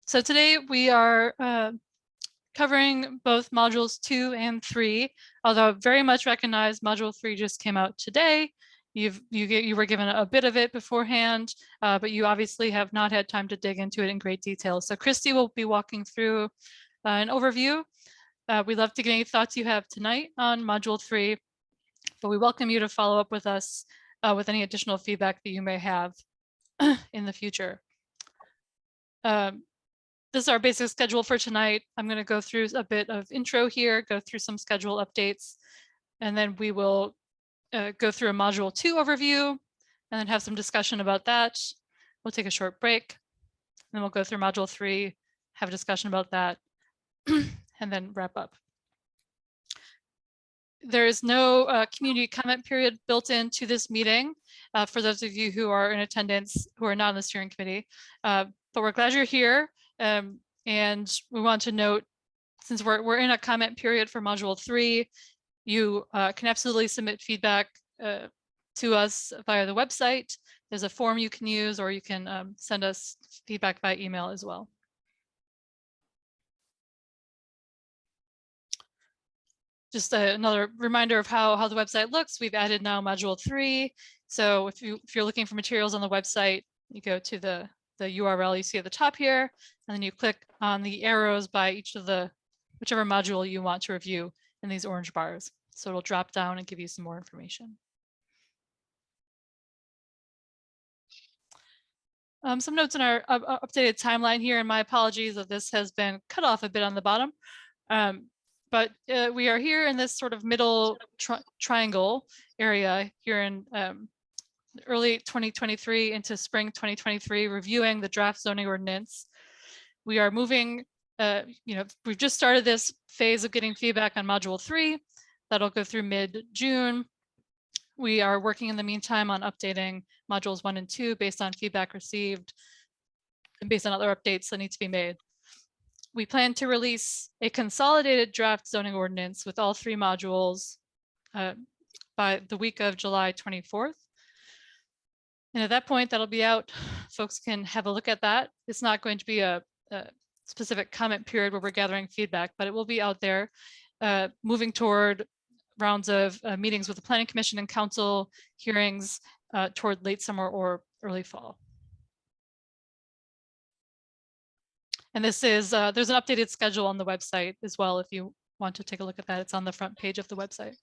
So today we are covering both modules 2 and 3, although I very much recognize module 3 just came out today. You were given a bit of it beforehand, but you obviously have not had time to dig into it in great detail. So Christy will be walking through an overview. We'd love to get any thoughts you have tonight on module 3, but we welcome you to follow up with us with any additional feedback that you may have in the future. This is our basic schedule for tonight. I'm going to go through a bit of intro here, go through some schedule updates, and then we will go through a module 2 overview and then have some discussion about that. We'll take a short break, and then we'll go through module 3, have a discussion about that, and then wrap up. There is no community comment period built into this meeting for those of you who are in attendance who are not on the steering committee, but we're glad you're here. And we want to note, since we're in a comment period for module 3, you can absolutely submit feedback to us via the website. There's a form you can use, or you can send us feedback by email as well. Just another reminder of how the website looks. We've added now module 3. So if you're looking for materials on the website, you go to the URL you see at the top here, and then you click on the arrows by each of whichever module you want to review in these orange bars. So it'll drop down and give you some more information. Some notes in our updated timeline here, and my apologies that this has been cut off a bit on the bottom. But we are here in this sort of middle triangle area here in early 2023 into spring 2023, reviewing the draft zoning ordinance. We are moving, we've just started this phase of getting feedback on module 3. That'll go through mid-June. We are working in the meantime on updating modules 1 and 2 based on feedback received and based on other updates that need to be made. We plan to release a consolidated draft zoning ordinance with all 3 modules by the week of July 24th. And at that point, that'll be out. Folks can have a look at that. It's not going to be a specific comment period where we're gathering feedback, but it will be out there, moving toward rounds of meetings with the Planning Commission and Council, hearings toward late summer or early fall. And this is, there's an updated schedule on the website as well if you want to take a look at that. It's on the front page of the website.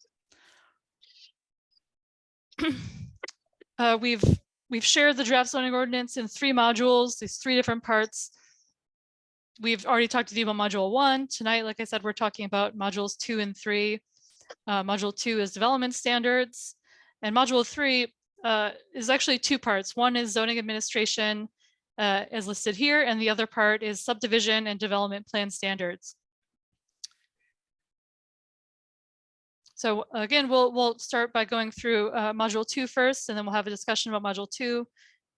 We've shared the draft zoning ordinance in 3 modules, these 3 different parts. We've already talked to you about module 1. Tonight, like I said, we're talking about modules 2 and 3. Module 2 is development standards, and module 3 is actually 2 parts. One is zoning administration as listed here, and the other part is subdivision and development plan standards. So again, we'll start by going through module 2 first, and then we'll have a discussion about module 2,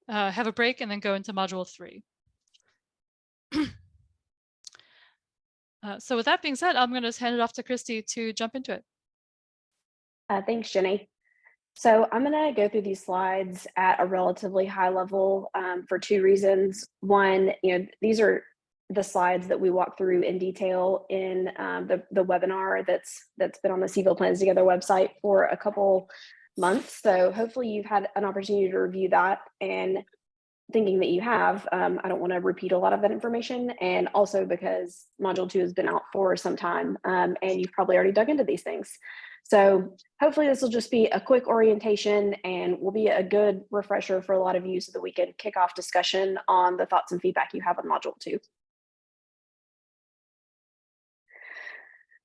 have a break, and then go into module 3. So with that being said, I'm going to hand it off to Christy to jump into it. Thanks, Jenny. So I'm going to go through these slides at a relatively high level for 2 reasons. One, these are the slides that we walk through in detail in the webinar that's been on the Cville Plans Together website for a couple months. So hopefully you've had an opportunity to review that, and thinking that you have, I don't want to repeat a lot of that information, and also because module 2 has been out for some time and you've probably already dug into these things. So hopefully this will just be a quick orientation and will be a good refresher for a lot of you so that we can kick off discussion on the thoughts and feedback you have on module 2.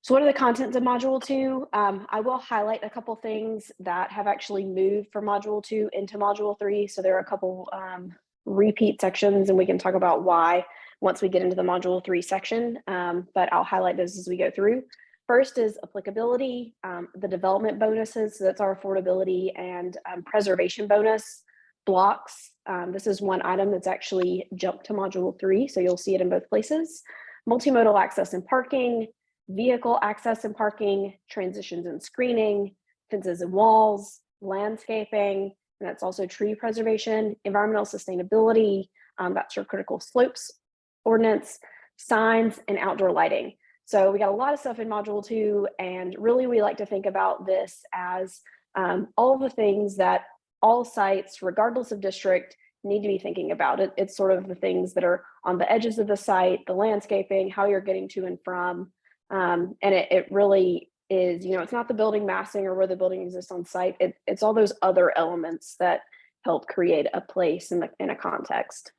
So what are the contents of module 2? I will highlight a couple things that have actually moved from module 2 into module 3. So there are a couple repeat sections, and we can talk about why once we get into the module 3 section, but I'll highlight those as we go through. First is applicability, the development bonuses. So that's our affordability and preservation bonus blocks. This is one item that's actually jumped to module 3, so you'll see it in both places. Multimodal access and parking, vehicle access and parking, transitions and screening, fences and walls, landscaping, and that's also tree preservation, environmental sustainability, that's your critical slopes ordinance, signs, and outdoor lighting. So we got a lot of stuff in module 2, and really we like to think about this as all of the things that all sites, regardless of district, need to be thinking about. It's sort of the things that are on the edges of the site, the landscaping, how you're getting to and from. And it really is, it's not the building massing or where the building exists on site. It's all those other elements that help create a place in a context.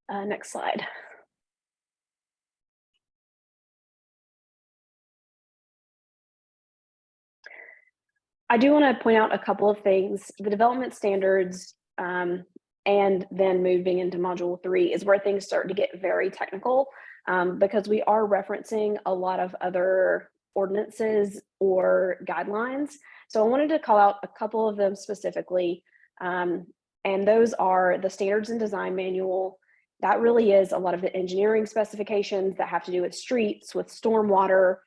Next slide. I do want to point out a couple of things. The development standards and then moving into module 3 is where things start to get very technical because we are referencing a lot of other ordinances or guidelines. So I wanted to call out a couple of them specifically. And those are the standards and design manual. That really is a lot of the engineering specifications that have to do with streets, with stormwater,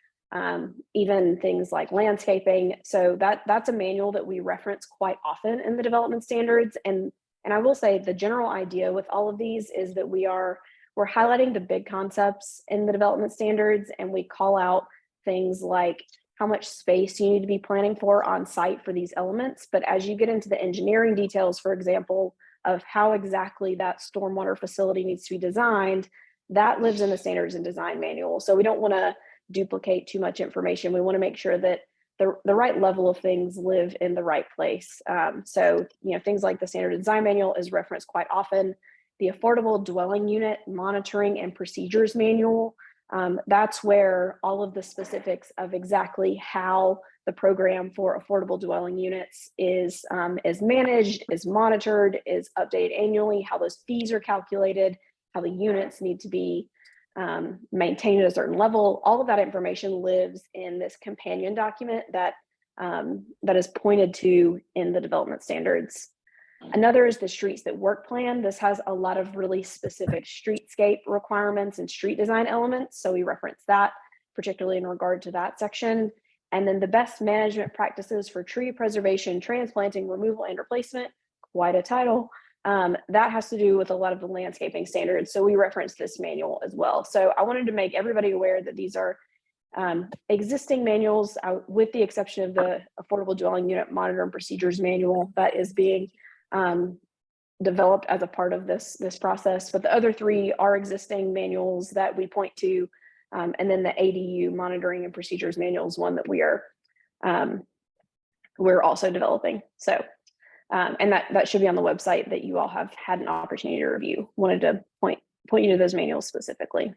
even things like landscaping. So that's a manual that we reference quite often in the development standards. And I will say the general idea with all of these is that we're highlighting the big concepts in the development standards, and we call out things like how much space you need to be planning for on site for these elements. But as you get into the engineering details, for example, of how exactly that stormwater facility needs to be designed, that lives in the standards and design manual. So we don't want to duplicate too much information. We want to make sure that the right level of things live in the right place. So, things like the standard design manual is referenced quite often. The affordable dwelling unit monitoring and procedures manual, that's where all of the specifics of exactly how the program for affordable dwelling units is managed, is monitored, is updated annually, how those fees are calculated, how the units need to be maintained at a certain level. All of that information lives in this companion document that is pointed to in the development standards. Another is the streets that work plan. This has a lot of really specific streetscape requirements and street design elements. So we reference that, particularly in regard to that section. And then the best management practices for tree preservation, transplanting, removal, and replacement, quite a title. That has to do with a lot of the landscaping standards. So we reference this manual as well. So I wanted to make everybody aware that these are existing manuals with the exception of the affordable dwelling unit monitor and procedures manual that is being developed as a part of this process. But the other 3 are existing manuals that we point to. And then the ADU monitoring and procedures manual is one that we're also developing. So and that should be on the website that you all have had an opportunity to review. Wanted to point you to those manuals specifically.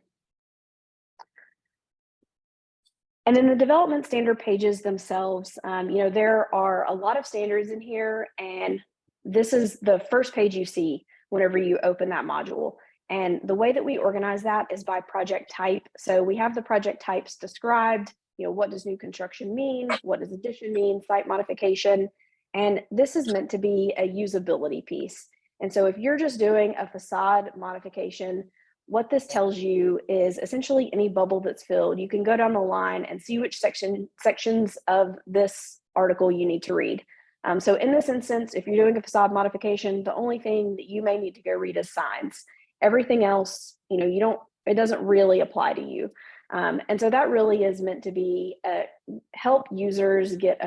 And then the development standard pages themselves, there are a lot of standards in here, and this is the first page you see whenever you open that module. And the way that we organize that is by project type. So we have the project types described, what does new construction mean? What does addition mean? Site modification. And this is meant to be a usability piece. And so if you're just doing a facade modification, what this tells you is essentially any bubble that's filled, you can go down the line and see which sections of this article you need to read. So in this instance, if you're doing a facade modification, the only thing that you may need to go read is signs. Everything else, it doesn't really apply to you. And so that really is meant to be help users get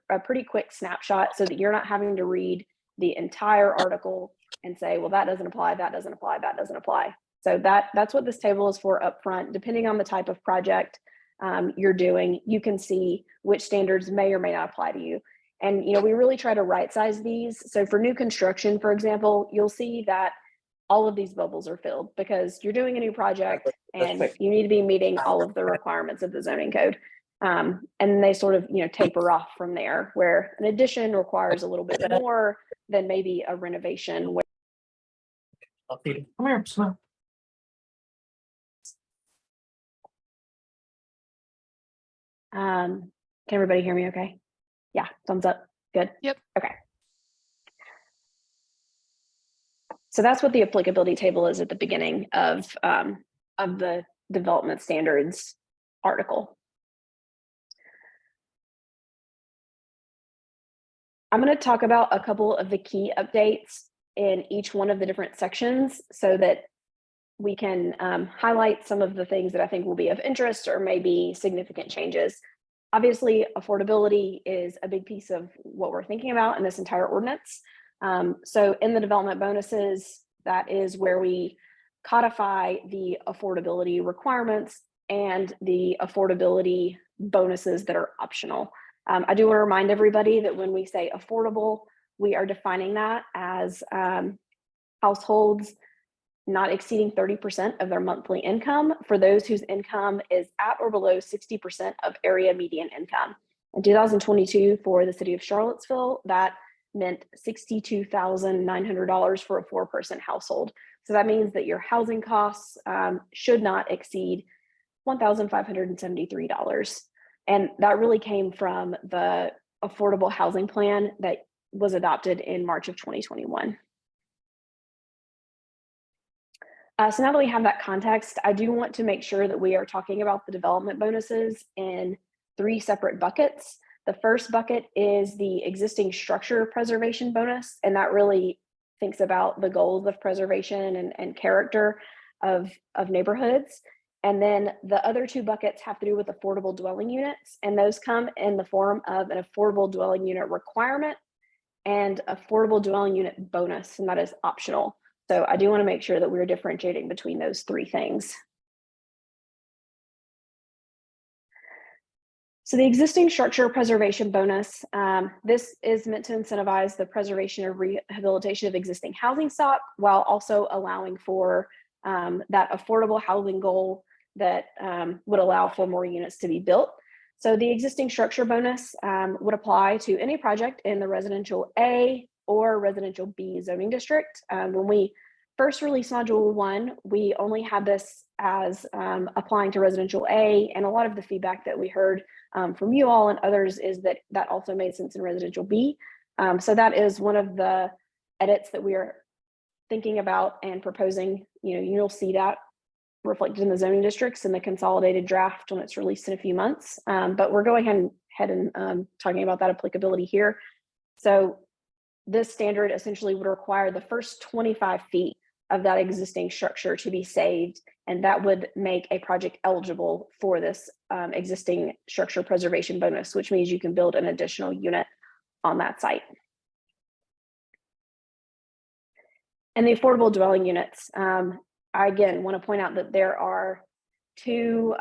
a pretty quick snapshot so that you're not having to read the entire article and say, well, that doesn't apply, that doesn't apply, that doesn't apply. So that's what this table is for up front. Depending on the type of project you're doing, you can see which standards may or may not apply to you. And we really try to right size these. So for new construction, for example, you'll see that all of these bubbles are filled because you're doing a new project and you need to be meeting all of the requirements of the zoning code. And they sort of, taper off from there, where an addition requires a little bit more than maybe a renovation. Come here, Snow. Can everybody hear me okay? Yeah, thumbs up. Good. Yep. Okay. So that's what the applicability table is at the beginning of the development standards article. I'm going to talk about a couple of the key updates in each one of the different sections so that we can highlight some of the things that I think will be of interest or maybe significant changes. Obviously, affordability is a big piece of what we're thinking about in this entire ordinance. So in the development bonuses, that is where we codify the affordability requirements and the affordability bonuses that are optional. I do want to remind everybody that when we say affordable, we are defining that as households not exceeding 30% of their monthly income for those whose income is at or below 60% of area median income. In 2022, for the city of Charlottesville, that meant $62,900 for a 4-person household. So that means that your housing costs should not exceed $1,573. And that really came from the affordable housing plan that was adopted in March of 2021. So now that we have that context, I do want to make sure that we are talking about the development bonuses in 3 separate buckets. The first bucket is the existing structure preservation bonus, and that really thinks about the goals of preservation and character of neighborhoods. And then the other 2 buckets have to do with affordable dwelling units, and those come in the form of an affordable dwelling unit requirement and affordable dwelling unit bonus, and that is optional. So I do want to make sure that we're differentiating between those 3 things. So the existing structure preservation bonus, this is meant to incentivize the preservation or rehabilitation of existing housing stock while also allowing for that affordable housing goal that would allow for more units to be built. So the existing structure bonus would apply to any project in the residential A or residential B zoning district. When we first released module 1, we only had this as applying to residential A, and a lot of the feedback that we heard from you all and others is that that also made sense in residential B. So that is one of the edits that we are thinking about and proposing. You'll see that reflected in the zoning districts in the consolidated draft when it's released in a few months. But we're going ahead and talking about that applicability here. So this standard essentially would require the first 25 feet of that existing structure to be saved, and that would make a project eligible for this existing structure preservation bonus, which means you can build an additional unit on that site. And the affordable dwelling units, I again want to point out that there are 2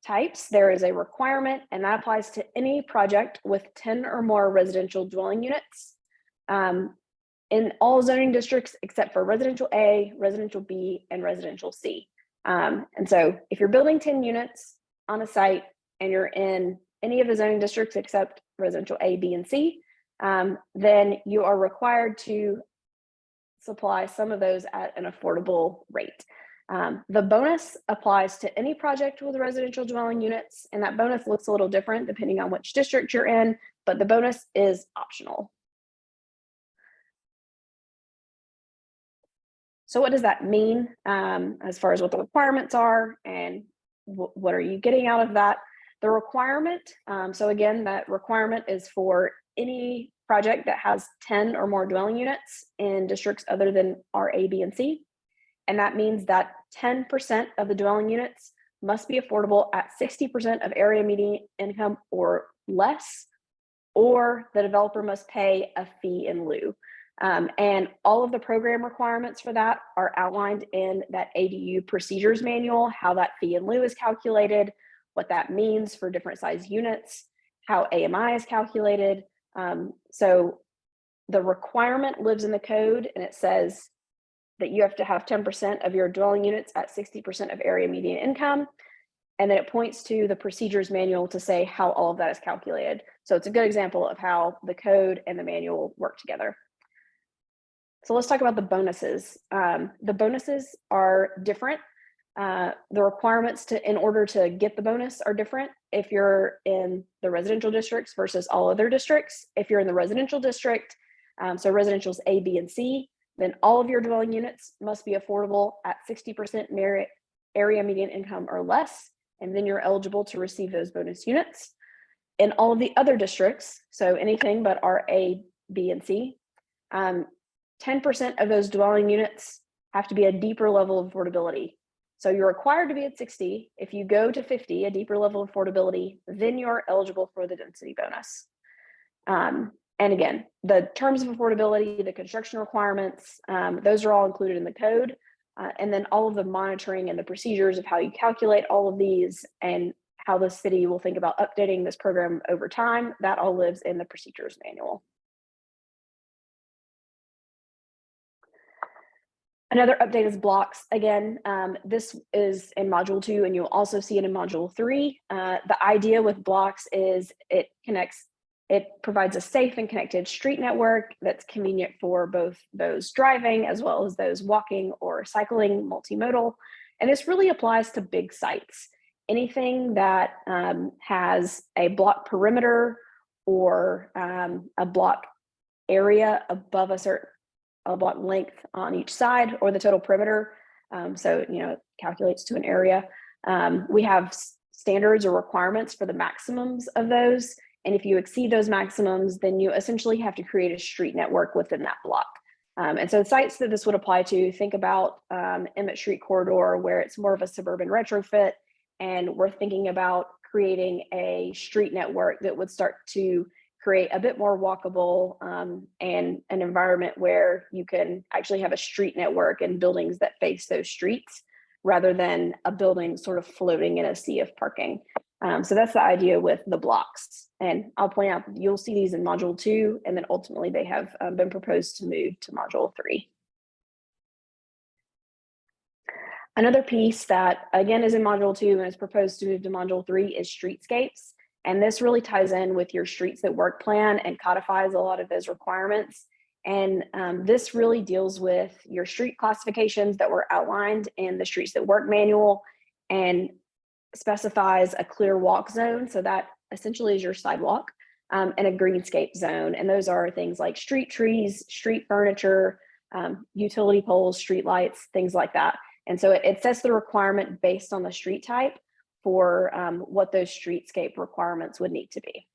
types. There is a requirement, and that applies to any project with 10 or more residential dwelling units in all zoning districts except for residential A, residential B, and residential C. And so if you're building 10 units on a site and you're in any of the zoning districts except residential A, B, and C, then you are required to supply some of those at an affordable rate. The bonus applies to any project with residential dwelling units, and that bonus looks a little different depending on which district you're in, but the bonus is optional. So what does that mean as far as what the requirements are and what are you getting out of that? The requirement, so again, that requirement is for any project that has 10 or more dwelling units in districts other than R, A, B, and C. And that means that 10% of the dwelling units must be affordable at 60% of area median income or less, or the developer must pay a fee in lieu. And all of the program requirements for that are outlined in that ADU procedures manual, how that fee in lieu is calculated, what that means for different size units, how AMI is calculated. So the requirement lives in the code, and it says that you have to have 10% of your dwelling units at 60% of area median income. And then it points to the procedures manual to say how all of that is calculated. So it's a good example of how the code and the manual work together. So let's talk about the bonuses. The bonuses are different. The requirements in order to get the bonus are different if you're in the residential districts versus all other districts. If you're in the residential district, so residentials A, B, and C, then all of your dwelling units must be affordable at 60% area median income or less, and then you're eligible to receive those bonus units. In all of the other districts, so anything but our A, B, and C, 10% of those dwelling units have to be a deeper level of affordability. So you're required to be at 60. If you go to 50, a deeper level of affordability, then you're eligible for the density bonus. And again, the terms of affordability, the construction requirements, those are all included in the code. And then all of the monitoring and the procedures of how you calculate all of these and how the city will think about updating this program over time, that all lives in the procedures manual. Another update is blocks. Again, this is in module 2, and you'll also see it in module 3. The idea with blocks is it provides a safe and connected street network that's convenient for both those driving as well as those walking or cycling, multimodal. And this really applies to big sites. Anything that has a block perimeter or a block area above a block length on each side, or the total perimeter. So, it calculates to an area. We have standards or requirements for the maximums of those. And if you exceed those maximums, then you essentially have to create a street network within that block. And so the sites that this would apply to, think about Emmett Street corridor, where it's more of a suburban retrofit. And we're thinking about creating a street network that would start to create a bit more walkable and an environment where you can actually have a street network and buildings that face those streets rather than a building sort of floating in a sea of parking. So that's the idea with the blocks. And I'll point out, you'll see these in module 2, and then ultimately they have been proposed to move to module 3. Another piece that again is in module 2 and is proposed to move to module 3 is streetscapes. And this really ties in with your streets that work plan and codifies a lot of those requirements. And this really deals with your street classifications that were outlined in the Streets That Work manual and specifies a clear walk zone. So that essentially is your sidewalk, and a greenscape zone. And those are things like street trees, street furniture, utility poles, street lights, things like that. And so it sets the requirement based on the street type for what those streetscape requirements would need to be.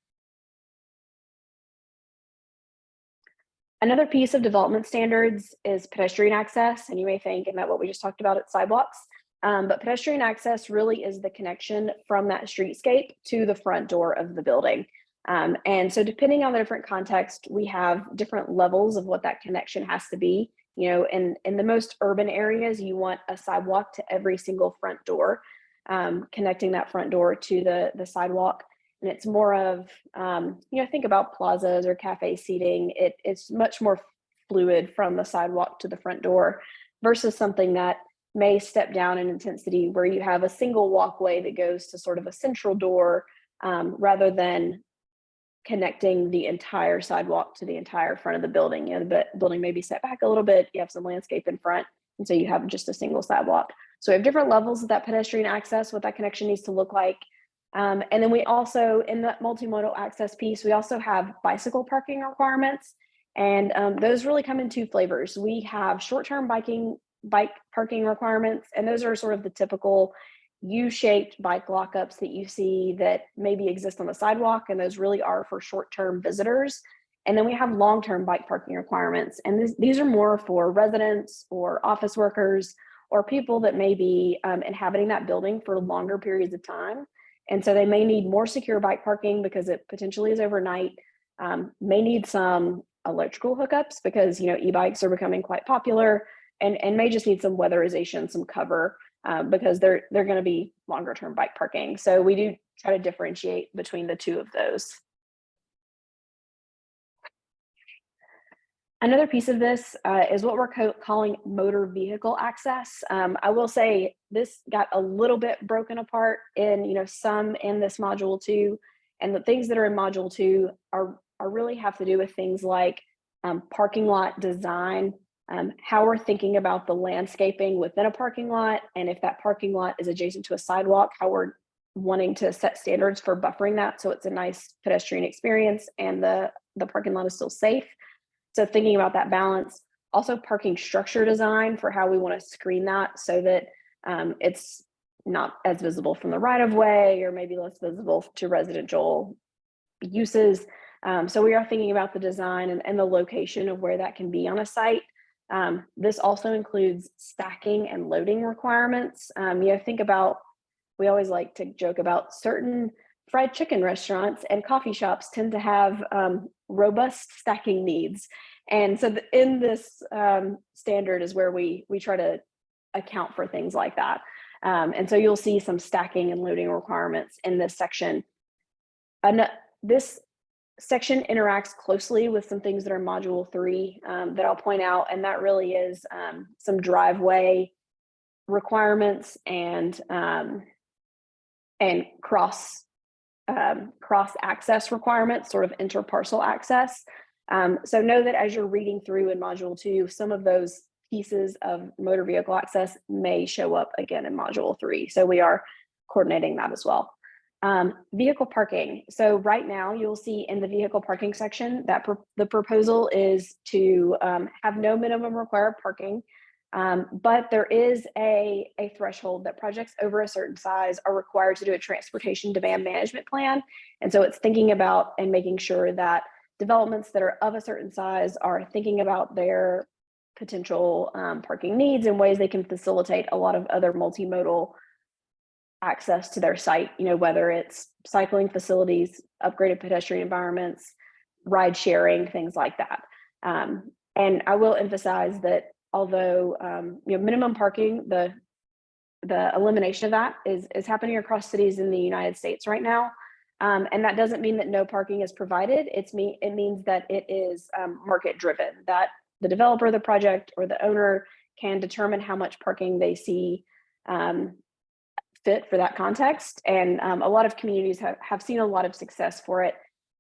Another piece of development standards is pedestrian access. And you may think, isn't that what we just talked about at sidewalks? But pedestrian access really is the connection from that streetscape to the front door of the building. And so depending on the different context, we have different levels of what that connection has to be. In the most urban areas, you want a sidewalk to every single front door, connecting that front door to the sidewalk. And it's more of, think about plazas or cafe seating. It's much more fluid from the sidewalk to the front door versus something that may step down in intensity where you have a single walkway that goes to sort of a central door rather than connecting the entire sidewalk to the entire front of the building. The building may be set back a little bit, you have some landscape in front, and so you have just a single sidewalk. So we have different levels of that pedestrian access, what that connection needs to look like. And then we also, in the multimodal access piece, we also have bicycle parking requirements. And those really come in 2 flavors. We have short-term bike parking requirements, and those are sort of the typical U-shaped bike lockups that you see that maybe exist on the sidewalk, and those really are for short-term visitors. And then we have long-term bike parking requirements, and these are more for residents or office workers or people that may be inhabiting that building for longer periods of time. And so they may need more secure bike parking because it potentially is overnight, may need some electrical hookups because e-bikes are becoming quite popular, and may just need some weatherization, some cover, because they're going to be longer term bike parking. So we do try to differentiate between the 2 of those. Another piece of this is what we're calling motor vehicle access. I will say this got a little bit broken apart in some in this module 2, and the things that are in module 2 are really have to do with things like parking lot design, how we're thinking about the landscaping within a parking lot, and if that parking lot is adjacent to a sidewalk, how we're wanting to set standards for buffering that so it's a nice pedestrian experience and the parking lot is still safe. So thinking about that balance, also parking structure design for how we want to screen that so that it's not as visible from the right of way or maybe less visible to residential uses. So we are thinking about the design and the location of where that can be on a site. This also includes stacking and loading requirements. Think about, we always like to joke about certain fried chicken restaurants and coffee shops tend to have robust stacking needs. And so in this standard is where we try to account for things like that. And so you'll see some stacking and loading requirements in this section. And this section interacts closely with some things that are module 3 that I'll point out, and that really is some driveway requirements and cross access requirements, sort of interparcel access. So know that as you're reading through in module 2, some of those pieces of motor vehicle access may show up again in module 3. So we are coordinating that as well. Vehicle parking. So right now you'll see in the vehicle parking section that the proposal is to have no minimum required parking, but there is a threshold that projects over a certain size are required to do a transportation demand management plan. And so it's thinking about and making sure that developments that are of a certain size are thinking about their potential parking needs and ways they can facilitate a lot of other multimodal access to their site, whether it's cycling facilities, upgraded pedestrian environments, ride sharing, things like that. And I will emphasize that although minimum parking, the elimination of that is happening across cities in the United States right now. And that doesn't mean that no parking is provided. It means that it is market driven, that the developer of the project or the owner can determine how much parking they see fit for that context. And a lot of communities have seen a lot of success for it.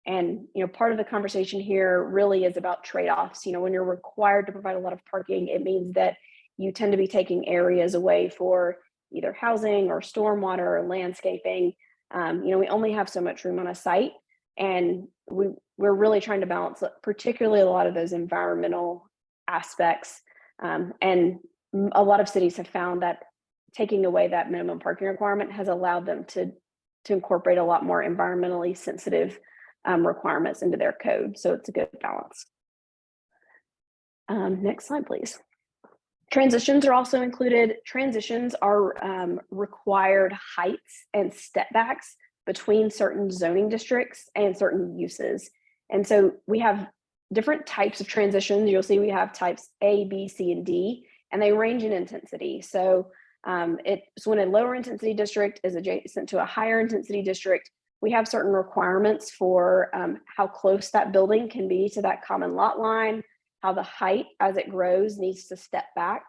And part of the conversation here really is about trade-offs. When you're required to provide a lot of parking, it means that you tend to be taking areas away for either housing or stormwater or landscaping. We only have so much room on a site, and we're really trying to balance particularly a lot of those environmental aspects. And a lot of cities have found that taking away that minimum parking requirement has allowed them to incorporate a lot more environmentally sensitive requirements into their code. So it's a good balance. Next slide, please. Transitions are also included. Transitions are required heights and step backs between certain zoning districts and certain uses. And so we have different types of transitions. You'll see we have types A, B, C, and D, and they range in intensity. So it's when a lower intensity district is adjacent to a higher intensity district, we have certain requirements for how close that building can be to that common lot line, how the height as it grows needs to step back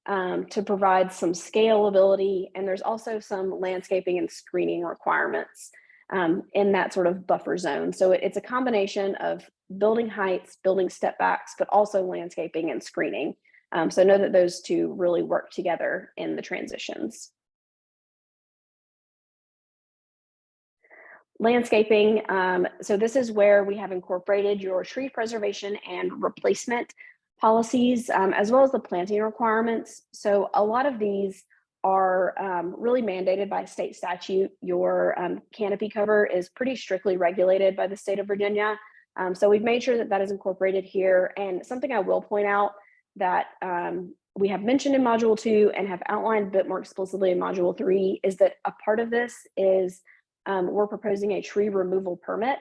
to provide some scalability. And there's also some landscaping and screening requirements in that sort of buffer zone. So it's a combination of building heights, building step backs, but also landscaping and screening. So know that those two really work together in the transitions. Landscaping, so this is where we have incorporated your tree preservation and replacement policies, as well as the planting requirements. So a lot of these are really mandated by state statute. Your canopy cover is pretty strictly regulated by the state of Virginia. So we've made sure that that is incorporated here. And something I will point out that we have mentioned in module 2 and have outlined a bit more explicitly in module 3 is that a part of this is we're proposing a tree removal permit.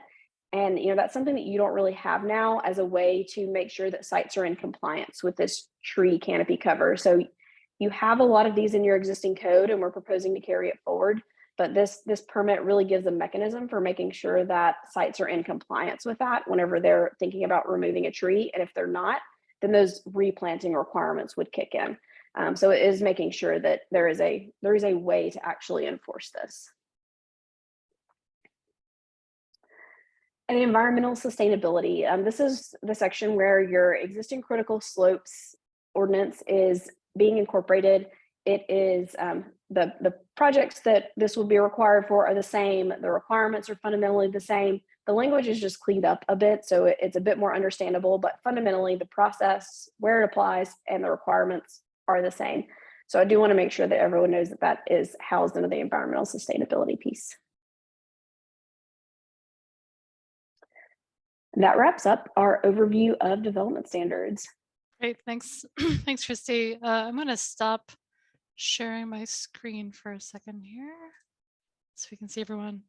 And that's something that you don't really have now as a way to make sure that sites are in compliance with this tree canopy cover. So you have a lot of these in your existing code, and we're proposing to carry it forward. But this permit really gives a mechanism for making sure that sites are in compliance with that whenever they're thinking about removing a tree. And if they're not, then those replanting requirements would kick in. So it is making sure that there is a way to actually enforce this. And environmental sustainability. This is the section where your existing critical slopes ordinance is being incorporated. It is the projects that this will be required for are the same. The requirements are fundamentally the same. The language is just cleaned up a bit, so it's a bit more understandable, but fundamentally the process, where it applies, and the requirements are the same. So I do want to make sure that everyone knows that that is housed under the environmental sustainability piece. That wraps up our overview of development standards. Great, thanks. Thanks, Christy. I'm going to stop sharing my screen for a second here so we can see everyone.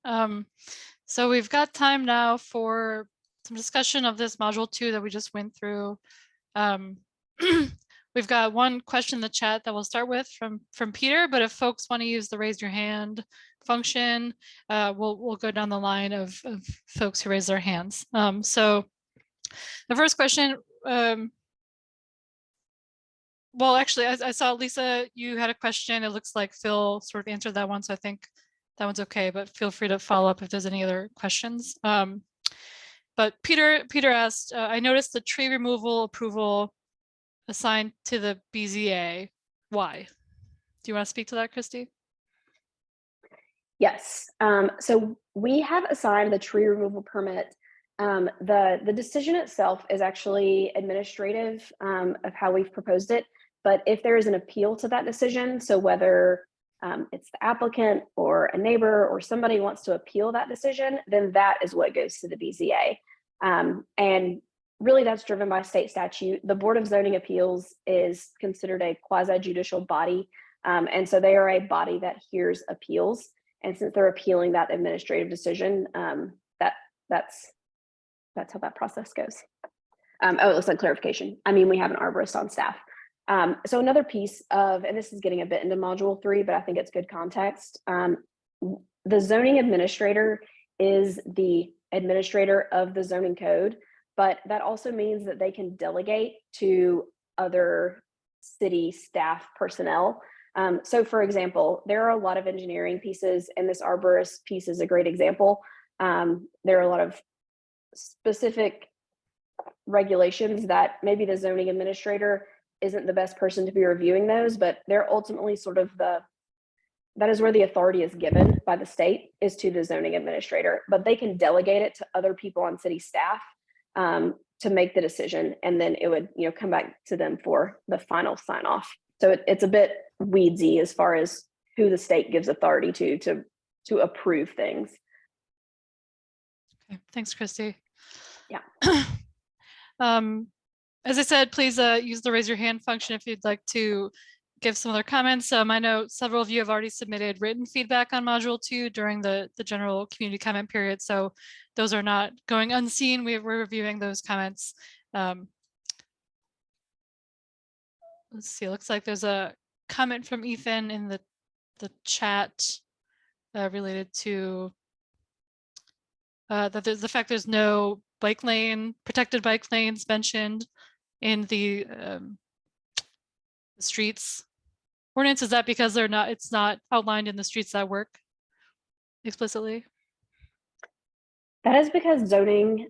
So we've got time now for some discussion of this module 2 that we just went through. We've got one question in the chat that we'll start with from Peter, but if folks want to use the raise your hand function, we'll go down the line of folks who raise their hands. So the first question, well, actually, I saw Lisa, you had a question. It looks like Phil sort of answered that one, so I think that one's okay, but feel free to follow up if there's any other questions. But Peter asked, I noticed the tree removal approval assigned to the BZA. Why? Do you want to speak to that, Christy? Yes. So we have assigned the tree removal permit. The decision itself is actually administrative of how we've proposed it. But if there is an appeal to that decision, so whether it's the applicant or a neighbor or somebody wants to appeal that decision, then that is what goes to the BZA. And really that's driven by state statute. The Board of Zoning Appeals is considered a quasi-judicial body. And so they are a body that hears appeals. And since they're appealing that administrative decision, that's how that process goes. Oh, it looks like clarification. I mean, we have an arborist on staff. So another piece of, and this is getting a bit into module 3, but I think it's good context. The zoning administrator is the administrator of the zoning code, but that also means that they can delegate to other city staff personnel. So for example, there are a lot of engineering pieces, and this arborist piece is a great example. There are a lot of specific regulations that maybe the zoning administrator isn't the best person to be reviewing those, but they're ultimately sort of that is where the authority is given by the state, is to the zoning administrator, but they can delegate it to other people on city staff to make the decision, and then it would come back to them for the final sign off. So it's a bit weedsy as far as who the state gives authority to approve things. Okay, thanks, Christy. Yeah. As I said, please use the raise your hand function if you'd like to give some other comments. I know several of you have already submitted written feedback on module 2 during the general community comment period. So those are not going unseen. We're reviewing those comments. Let's see, it looks like there's a comment from Ethan in the chat related to that there's the fact there's no bike lane, protected bike lanes mentioned in the streets ordinance. Is that because it's not outlined in the streets that work explicitly? That is because zoning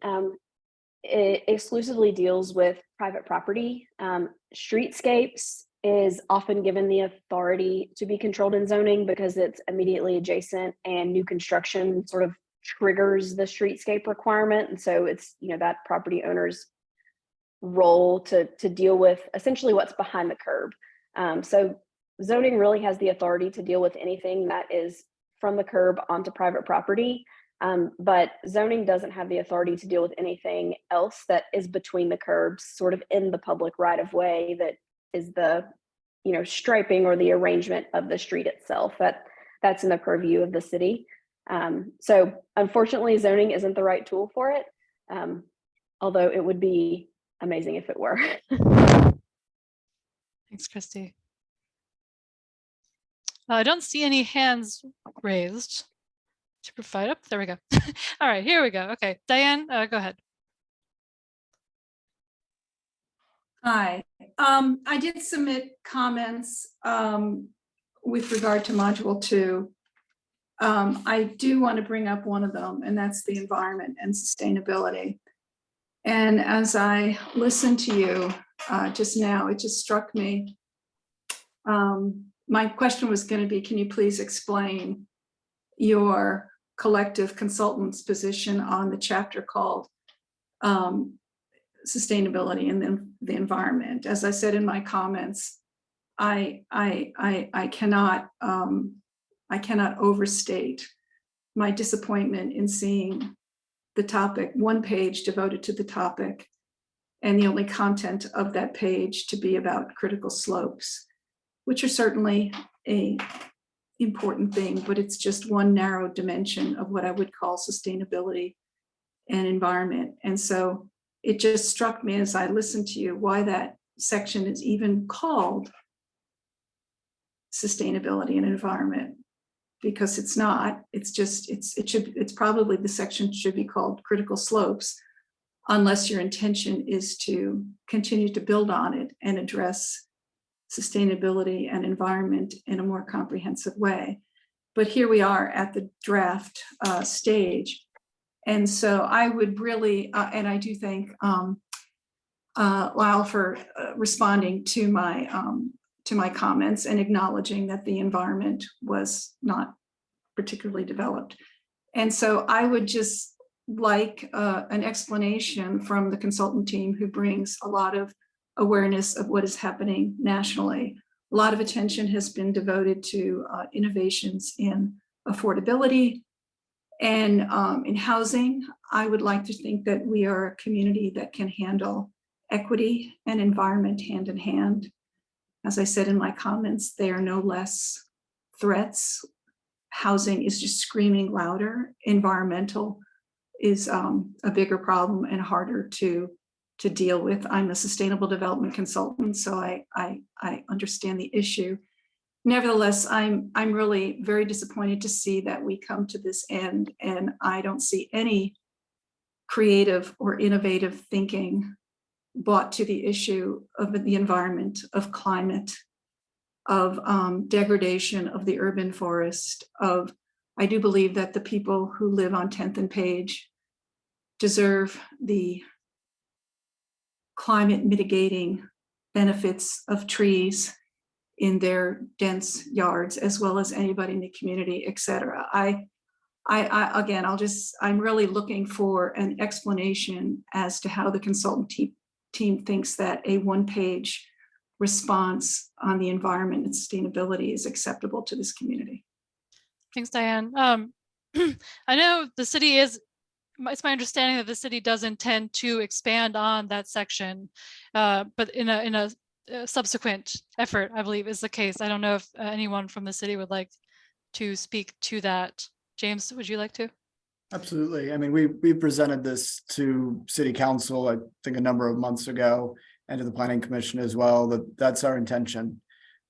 it exclusively deals with private property. Streetscapes is often given the authority to be controlled in zoning because it's immediately adjacent, and new construction sort of triggers the streetscape requirement. And so it's that property owner's role to deal with essentially what's behind the curb. So zoning really has the authority to deal with anything that is from the curb onto private property. But zoning doesn't have the authority to deal with anything else that is between the curbs, sort of in the public right of way, that is the striping or the arrangement of the street itself. That's in the purview of the city. So unfortunately, zoning isn't the right tool for it, although it would be amazing if it were. Thanks, Christy. I don't see any hands raised to provide up. There we go. All right, here we go. Okay, Diane, go ahead. Hi, I did submit comments with regard to module 2. I do want to bring up one of them, and that's the environment and sustainability. And as I listened to you just now, it just struck me. My question was going to be, can you please explain your collective consultant's position on the chapter called sustainability and then the environment? As I said in my comments, I cannot overstate my disappointment in seeing the topic, one page devoted to the topic, and the only content of that page to be about critical slopes, which are certainly a important thing, but it's just one narrow dimension of what I would call sustainability and environment. And so it just struck me as I listened to you why that section is even called sustainability and environment, because it's not. It's just it's probably the section should be called critical slopes, unless your intention is to continue to build on it and address sustainability and environment in a more comprehensive way. But here we are at the draft stage. And so I would really, and I do thank Lyle for responding to my comments and acknowledging that the environment was not particularly developed. And so I would just like an explanation from the consultant team, who brings a lot of awareness of what is happening nationally. A lot of attention has been devoted to innovations in affordability and in housing. I would like to think that we are a community that can handle equity and environment hand in hand. As I said in my comments, they are no less threats. Housing is just screaming louder. Environmental is a bigger problem and harder to deal with. I'm a sustainable development consultant, so I understand the issue. Nevertheless, I'm really very disappointed to see that we come to this end, and I don't see any creative or innovative thinking brought to the issue of the environment, of climate, of degradation of the urban forest, of, I do believe that the people who live on 10th and Page deserve the climate mitigating benefits of trees in their dense yards, as well as anybody in the community, et cetera. Again, I'm really looking for an explanation as to how the consultant team thinks that a one-page response on the environment and sustainability is acceptable to this community. Thanks, Diane. I know the city is, it's my understanding that the city does intend to expand on that section, but in a subsequent effort, I believe is the case. I don't know if anyone from the city would like to speak to that. James, would you like to? Absolutely. I mean, we presented this to City Council, I think a number of months ago, and to the Planning Commission as well, that's our intention.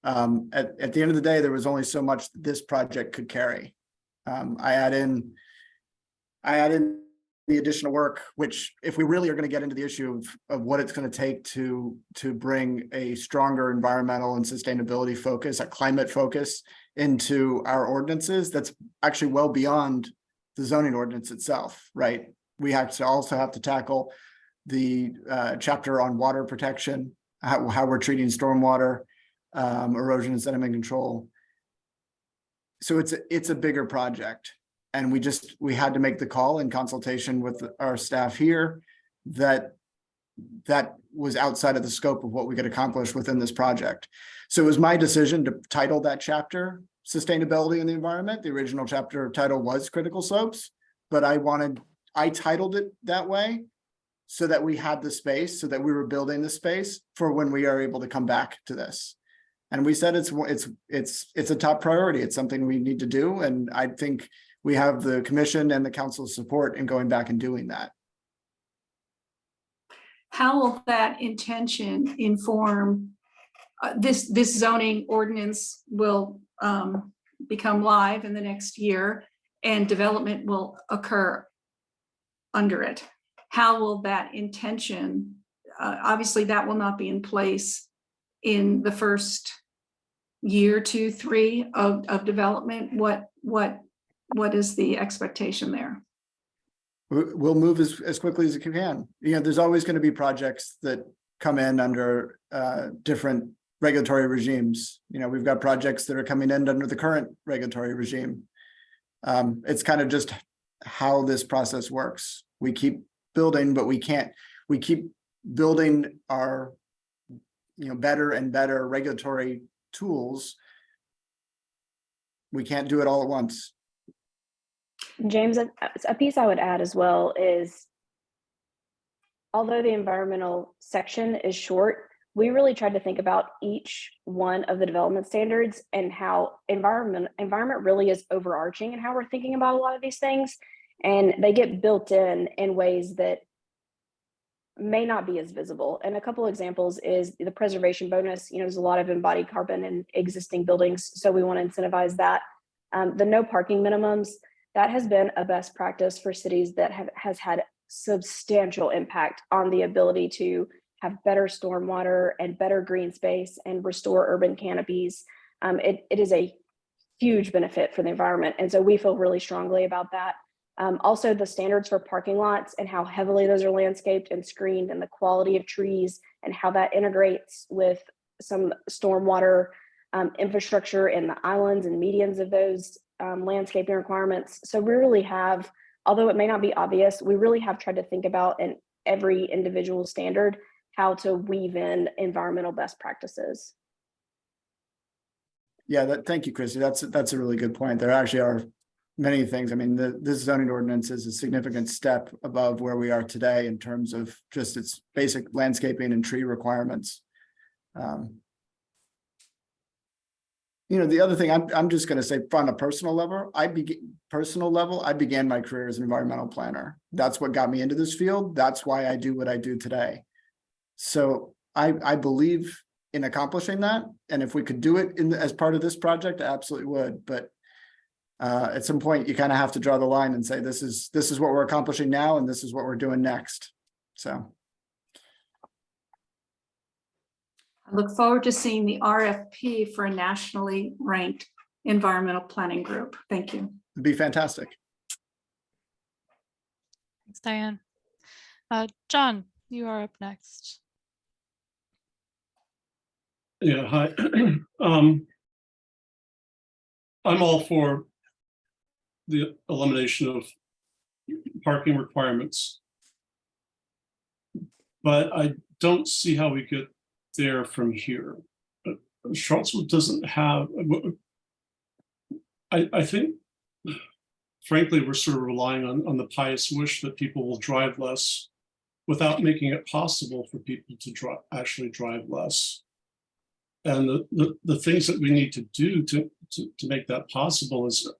At the end of the day, there was only so much that this project could carry. I add in the additional work, which if we really are going to get into the issue of what it's going to take to bring a stronger environmental and sustainability focus, a climate focus into our ordinances, that's actually well beyond the zoning ordinance itself, right? We also have to tackle the chapter on water protection, how we're treating stormwater, erosion and sediment control. So it's a bigger project. And we had to make the call in consultation with our staff here that was outside of the scope of what we could accomplish within this project. So it was my decision to title that chapter Sustainability and the Environment. The original chapter title was Critical Slopes, but I titled it that way so that we had the space, so that we were building the space for when we are able to come back to this. And we said it's a top priority. It's something we need to do. And I think we have the commission and the council's support in going back and doing that. How will that intention inform this zoning ordinance will become live in the next year, and development will occur under it? How will that intention, obviously that will not be in place in the first year, 2, 3 of development. What is the expectation there? We'll move as quickly as it can. You know, there's always going to be projects that come in under different regulatory regimes. You know, we've got projects that are coming in under the current regulatory regime. It's kind of just how this process works. We keep building, but we keep building our, better and better regulatory tools. We can't do it all at once. James, a piece I would add as well is although the environmental section is short, we really tried to think about each one of the development standards and how environment really is overarching and how we're thinking about a lot of these things. And they get built in ways that may not be as visible. And a couple examples is the preservation bonus. You know, there's a lot of embodied carbon in existing buildings, so we want to incentivize that. The no parking minimums, that has been a best practice for cities that has had substantial impact on the ability to have better stormwater and better green space and restore urban canopies. It is a huge benefit for the environment. And so we feel really strongly about that. Also, the standards for parking lots and how heavily those are landscaped and screened, and the quality of trees and how that integrates with some stormwater infrastructure in the islands and medians of those landscaping requirements. So we really have, although it may not be obvious, we really have tried to think about in every individual standard how to weave in environmental best practices. Yeah, thank you, Christy. That's a really good point. There actually are many things. I mean, this zoning ordinance is a significant step above where we are today in terms of just its basic landscaping and tree requirements. You know, the other thing I'm just going to say from a personal level, I began my career as an environmental planner. That's what got me into this field. That's why I do what I do today. So I believe in accomplishing that. And if we could do it as part of this project, I absolutely would. But at some point, you kind of have to draw the line and say, this is what we're accomplishing now, and this is what we're doing next. So. I look forward to seeing the RFP for a nationally ranked environmental planning group. Thank you. It'd be fantastic. Thanks, Diane. John, you are up next. Yeah, hi. I'm all for the elimination of parking requirements, but I don't see how we get there from here. Charlottesville doesn't have, I think, frankly, we're sort of relying on the pious wish that people will drive less without making it possible for people to actually drive less. And the things that we need to do to make that possible is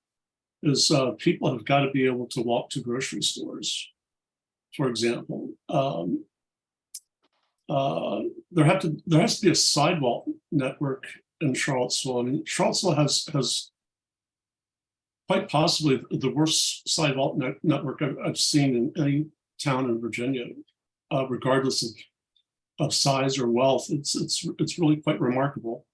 people have got to be able to walk to grocery stores, for example. There has to be a sidewalk network in Charlottesville. I mean, Charlottesville has quite possibly the worst sidewalk network I've seen in any town in Virginia, regardless of size or wealth. It's really quite remarkable.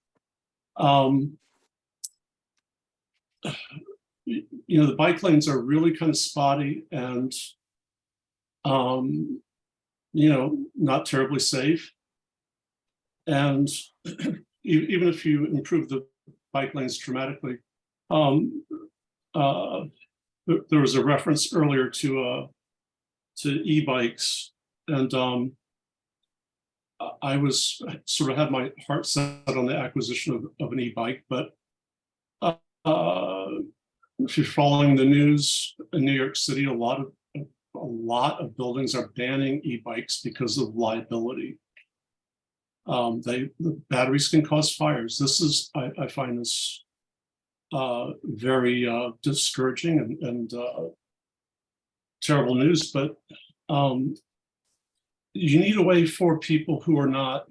You know, the bike lanes are really kind of spotty and you know, not terribly safe. And even if you improve the bike lanes dramatically, there was a reference earlier to e-bikes, and I was sort of had my heart set on the acquisition of an e-bike, but if you're following the news in New York City, a lot of buildings are banning e-bikes because of liability. The batteries can cause fires. This is, I find this very discouraging and terrible news, but you need a way for people who are not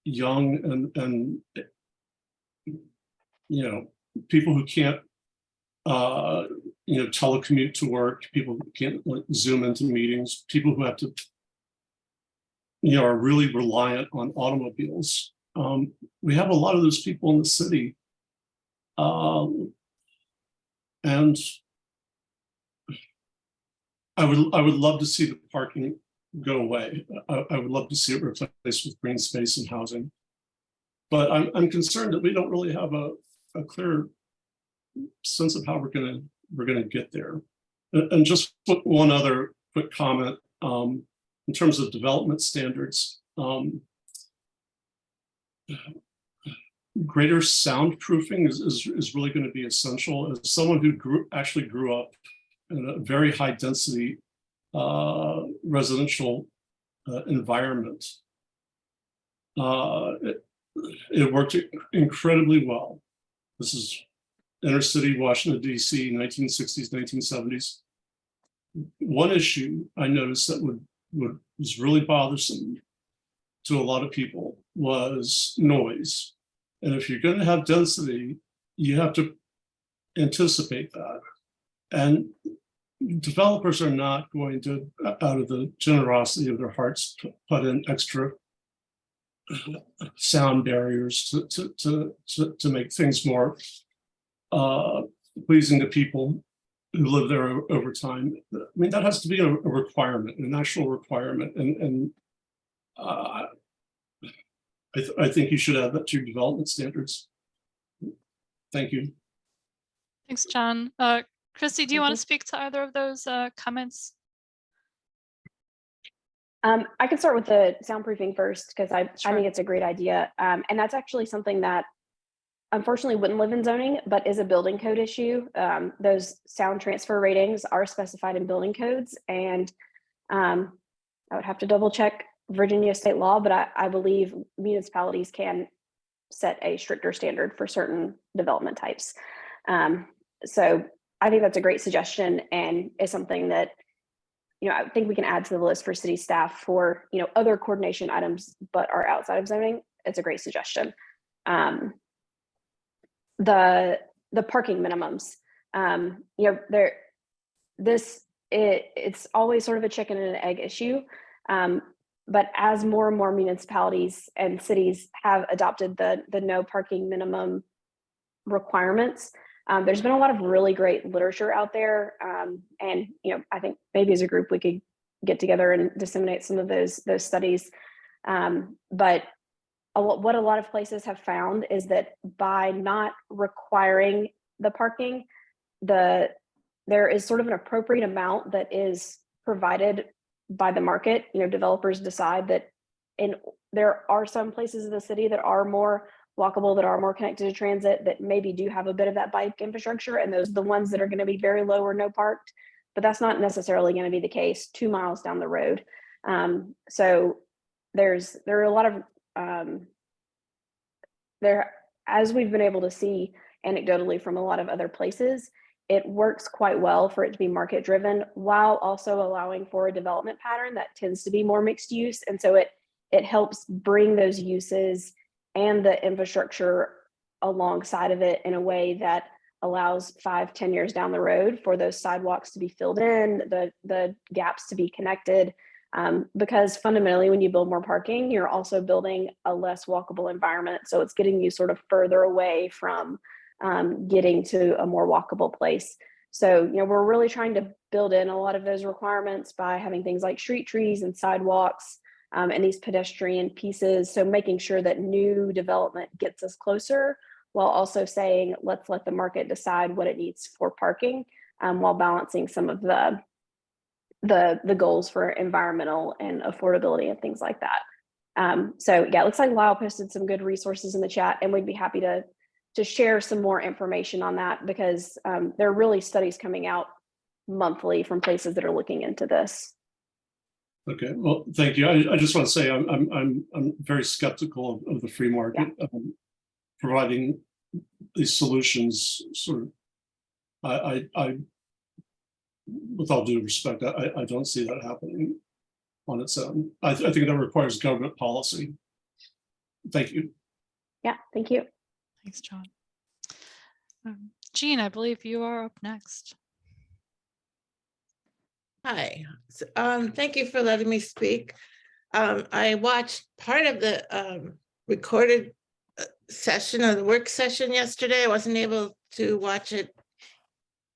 young and you know, people who can't you know, telecommute to work, people who can't Zoom into meetings, people who have to, you know, are really reliant on automobiles. We have a lot of those people in the city. And I would love to see the parking go away. I would love to see it replaced with green space and housing. But I'm concerned that we don't really have a clear sense of how we're gonna get there. And just one other quick comment in terms of development standards. Greater soundproofing is really going to be essential. As someone who actually grew up in a very high density residential environment. It worked incredibly well. This is inner city Washington, D.C., 1960s, 1970s. One issue I noticed that was really bothersome to a lot of people was noise. And if you're going to have density, you have to anticipate that. And developers are not going to, out of the generosity of their hearts, put in extra sound barriers to make things more pleasing to people who live there over time. I mean, that has to be a requirement, an actual requirement. And I think you should add that to your development standards. Thank you. Thanks, John. Christy, do you want to speak to either of those comments? I can start with the soundproofing first, because I think it's a great idea. And that's actually something that unfortunately wouldn't live in zoning, but is a building code issue. Those sound transfer ratings are specified in building codes, and I would have to double check Virginia state law, but I believe municipalities can set a stricter standard for certain development types. So I think that's a great suggestion, and is something that, you know, I think we can add to the list for city staff for, you know, other coordination items, but are outside of zoning. It's a great suggestion. The parking minimums, you know, it's always sort of a chicken and an egg issue. But as more and more municipalities and cities have adopted the no parking minimum requirements, there's been a lot of really great literature out there. And, you know, I think maybe as a group, we could get together and disseminate some of those studies. But what a lot of places have found is that by not requiring the parking, there is sort of an appropriate amount that is provided by the market. You know, developers decide that there are some places in the city that are more walkable, that are more connected to transit, that maybe do have a bit of that bike infrastructure, and those are the ones that are going to be very low or no parked. But that's not necessarily going to be the case 2 miles down the road. So there are a lot of as we've been able to see anecdotally from a lot of other places, it works quite well for it to be market driven, while also allowing for a development pattern that tends to be more mixed use. And so it helps bring those uses and the infrastructure alongside of it in a way that allows 5-10 years down the road for those sidewalks to be filled in, the gaps to be connected. Because fundamentally, when you build more parking, you're also building a less walkable environment. So it's getting you sort of further away from getting to a more walkable place. So, you know, we're really trying to build in a lot of those requirements by having things like street trees and sidewalks and these pedestrian pieces. So making sure that new development gets us closer, while also saying, let's let the market decide what it needs for parking, while balancing some of the goals for environmental and affordability and things like that. So yeah, it looks like Lyle posted some good resources in the chat, and we'd be happy to share some more information on that, because there are really studies coming out monthly from places that are looking into this. Okay, well, thank you. I just want to say I'm very skeptical of the free market providing these solutions. Sort of, I with all due respect, I don't see that happening on its own. I think that requires government policy. Thank you. Yeah, thank you. Thanks, John. Jean, I believe you are up next. Hi, thank you for letting me speak. I watched part of the recorded session of the work session yesterday. I wasn't able to watch it,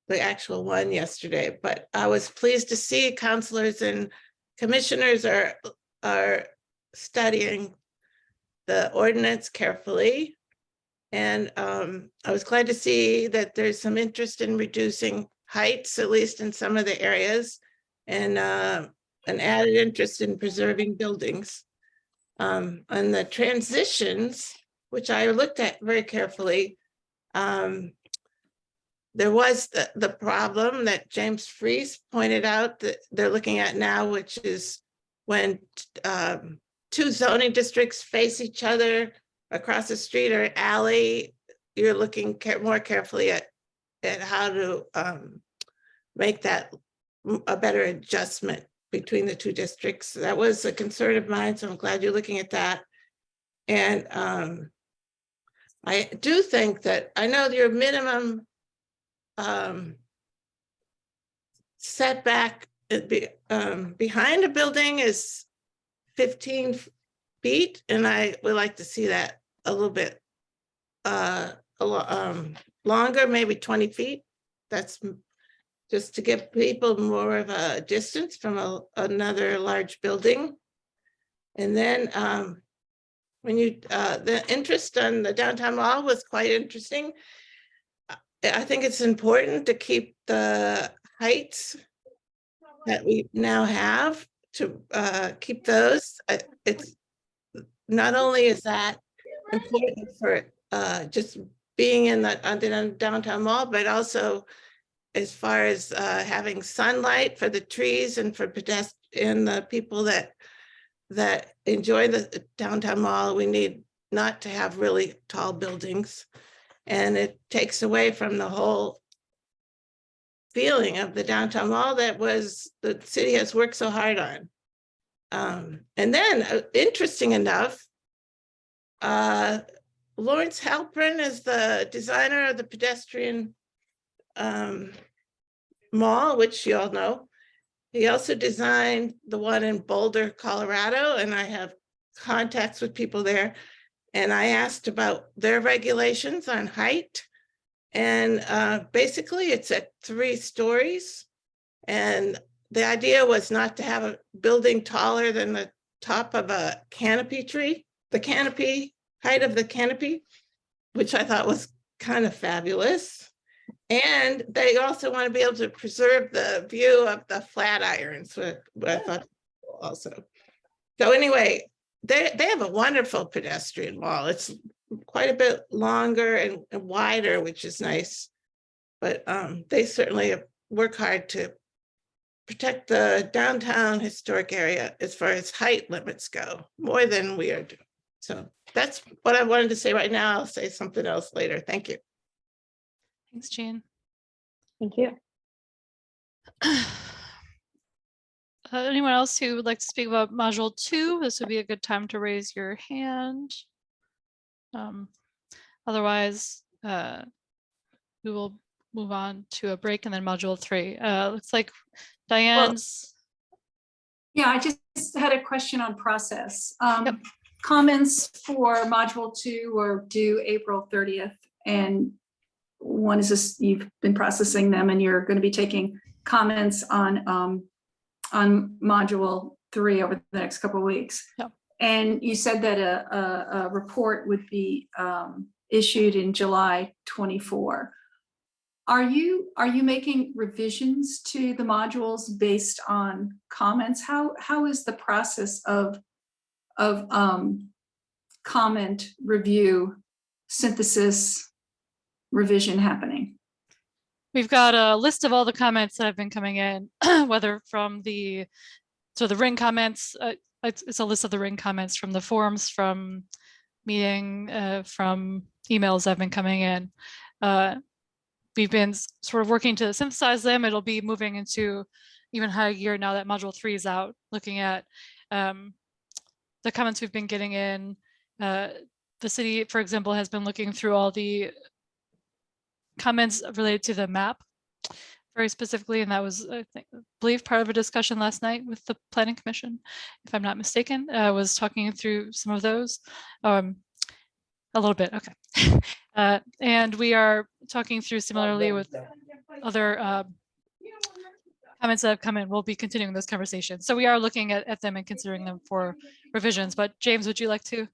the actual one yesterday, but I was pleased to see councilors and commissioners are studying the ordinance carefully. And I was glad to see that there's some interest in reducing heights, at least in some of the areas, and an added interest in preserving buildings. And the transitions, which I looked at very carefully, there was the problem that James Fries pointed out that they're looking at now, which is when two zoning districts face each other across the street or alley, you're looking more carefully at how to make that a better adjustment between the two districts. That was a concern of mine, so I'm glad you're looking at that. And I do think that, I know your minimum setback behind a building is 15 feet, and I would like to see that a little bit longer, maybe 20 feet. That's just to give people more of a distance from another large building. And then when you, the interest on the downtown mall was quite interesting. I think it's important to keep the heights that we now have, to keep those. It's not only is that important for just being in the downtown mall, but also as far as having sunlight for the trees and for pedestrians and the people that enjoy the downtown mall. We need not to have really tall buildings, and it takes away from the whole feeling of the downtown mall that the city has worked so hard on. And then interesting enough, Lawrence Halpern is the designer of the pedestrian mall, which you all know. He also designed the one in Boulder, Colorado, and I have contacts with people there. And I asked about their regulations on height. And basically it's at 3 stories. And the idea was not to have a building taller than the top of a canopy tree, the canopy, height of the canopy, which I thought was kind of fabulous. And they also want to be able to preserve the view of the Flatirons, which I thought also. So anyway, they have a wonderful pedestrian mall. It's quite a bit longer and wider, which is nice. But they certainly work hard to protect the downtown historic area as far as height limits go, more than we are doing. So that's what I wanted to say right now. I'll say something else later. Thank you. Thanks, Jean. Thank you. Anyone else who would like to speak about module 2? This would be a good time to raise your hand. Otherwise, we will move on to a break and then module 3. Looks like Diane's. Yeah, I just had a question on process. Yep. Comments for module 2 are due April 30th. And one is this, you've been processing them and you're going to be taking comments on module 3 over the next couple of weeks. Yep. And you said that a report would be issued in July 24. Are you making revisions to the modules based on comments? How is the process of comment, review, synthesis, revision happening? We've got a list of all the comments that have been coming in, whether from the ring comments. It's a list of the ring comments from the forums, from meeting, from emails that have been coming in. We've been sort of working to synthesize them. It'll be moving into even higher gear now that module 3 is out, looking at the comments we've been getting in. The city, for example, has been looking through all the comments related to the map very specifically, and that was, I believe, part of a discussion last night with the Planning Commission, if I'm not mistaken. Was talking through some of those a little bit. Okay. And we are talking through similarly with other comments that have come in. We'll be continuing this conversation. So we are looking at them and considering them for revisions. But James, would you like to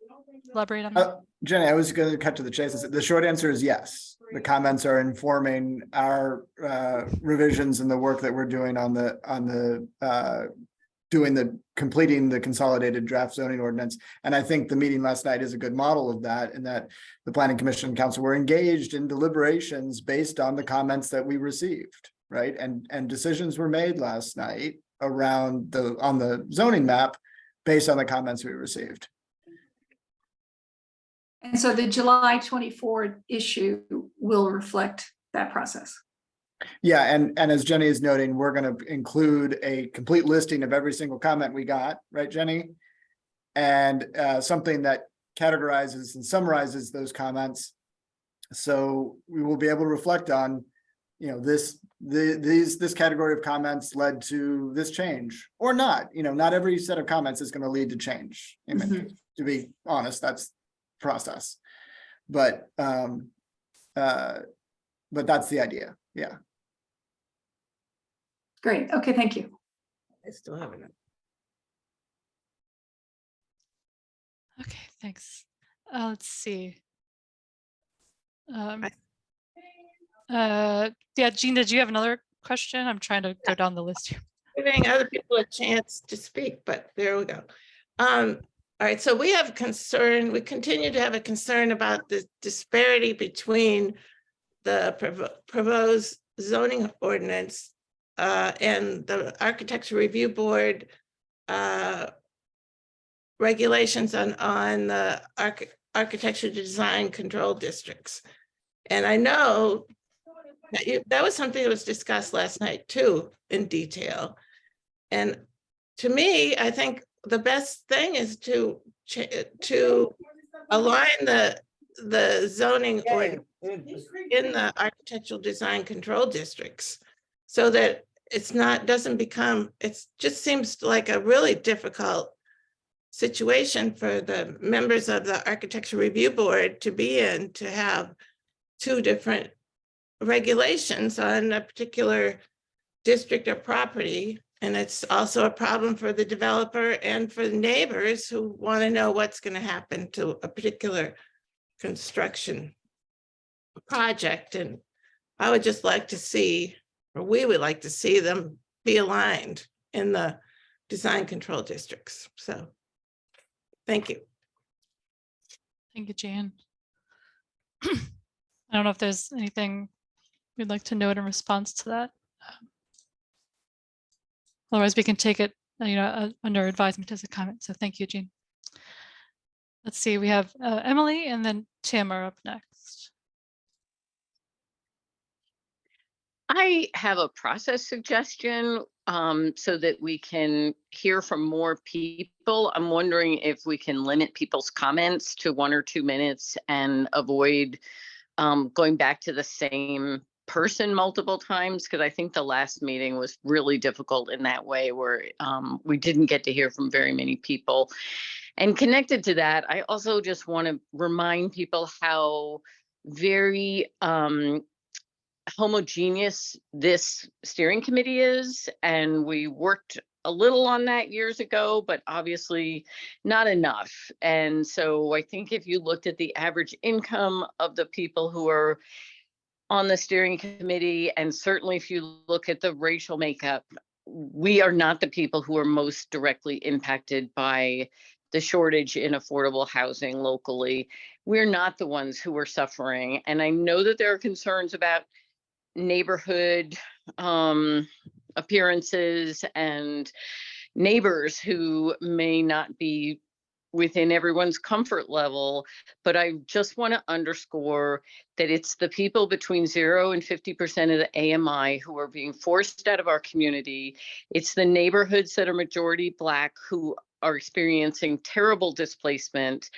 elaborate on that? Jenny, I was going to cut to the chase. The short answer is yes. The comments are informing our revisions and the work that we're doing on the completing the consolidated draft zoning ordinance. And I think the meeting last night is a good model of that, in that the planning commission and council were engaged in deliberations based on the comments that we received, right? And decisions were made last night around on the zoning map based on the comments we received. And so the July 24 issue will reflect that process. Yeah, and as Jenny is noting, we're going to include a complete listing of every single comment we got, right, Jenny? And something that categorizes and summarizes those comments. So we will be able to reflect on, this category of comments led to this change or not. Not every set of comments is going to lead to change. I mean, to be honest, that's process. But that's the idea. Yeah. Great. Okay, thank you. I still have enough. Okay, thanks. Let's see. Yeah, Jean, did you have another question? I'm trying to go down the list here. Giving other people a chance to speak, but there we go. All right, so we have concern, we continue to have a concern about the disparity between the proposed zoning ordinance and the Architecture Review Board regulations on the architecture design control districts. And I know that that was something that was discussed last night too in detail. And to me, I think the best thing is to align the zoning ordinance in the architectural design control districts so that doesn't become, it just seems like a really difficult situation for the members of the Architecture Review Board to be in, to have two different regulations on a particular district or property. And it's also a problem for the developer and for the neighbors who want to know what's going to happen to a particular construction project. And I would just like to see, or we would like to see them be aligned in the design control districts. So thank you. Thank you, Jan. I don't know if there's anything we'd like to note in response to that. Otherwise, we can take it, under advisement as a comment. So thank you, Jean. Let's see, we have Emily and then Tim are up next. I have a process suggestion so that we can hear from more people. I'm wondering if we can limit people's comments to 1 or 2 minutes and avoid going back to the same person multiple times, because I think the last meeting was really difficult in that way, where we didn't get to hear from very many people. And connected to that, I also just want to remind people how very homogeneous this steering committee is. And we worked a little on that years ago, but obviously not enough. And so I think if you looked at the average income of the people who are on the steering committee, and certainly if you look at the racial makeup, we are not the people who are most directly impacted by the shortage in affordable housing locally. We're not the ones who are suffering. And I know that there are concerns about neighborhood appearances and neighbors who may not be within everyone's comfort level, but I just want to underscore that it's the people between 0 and 50% of the AMI who are being forced out of our community. It's the neighborhoods that are majority Black who are experiencing terrible displacement.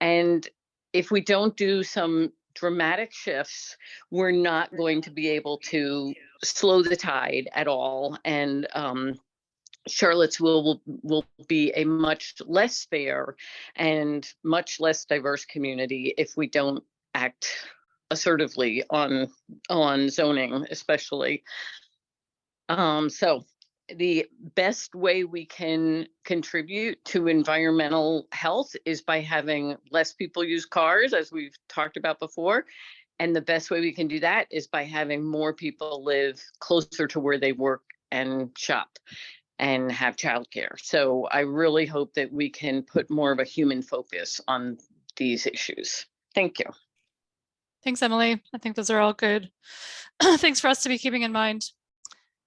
And if we don't do some dramatic shifts, we're not going to be able to slow the tide at all. And Charlottesville will be a much less fair and much less diverse community if we don't act assertively on zoning, especially. So the best way we can contribute to environmental health is by having less people use cars, as we've talked about before. And the best way we can do that is by having more people live closer to where they work and shop. and have childcare. So I really hope that we can put more of a human focus on these issues. Thank you. Thanks, Emily. I think those are all good things for us to be keeping in mind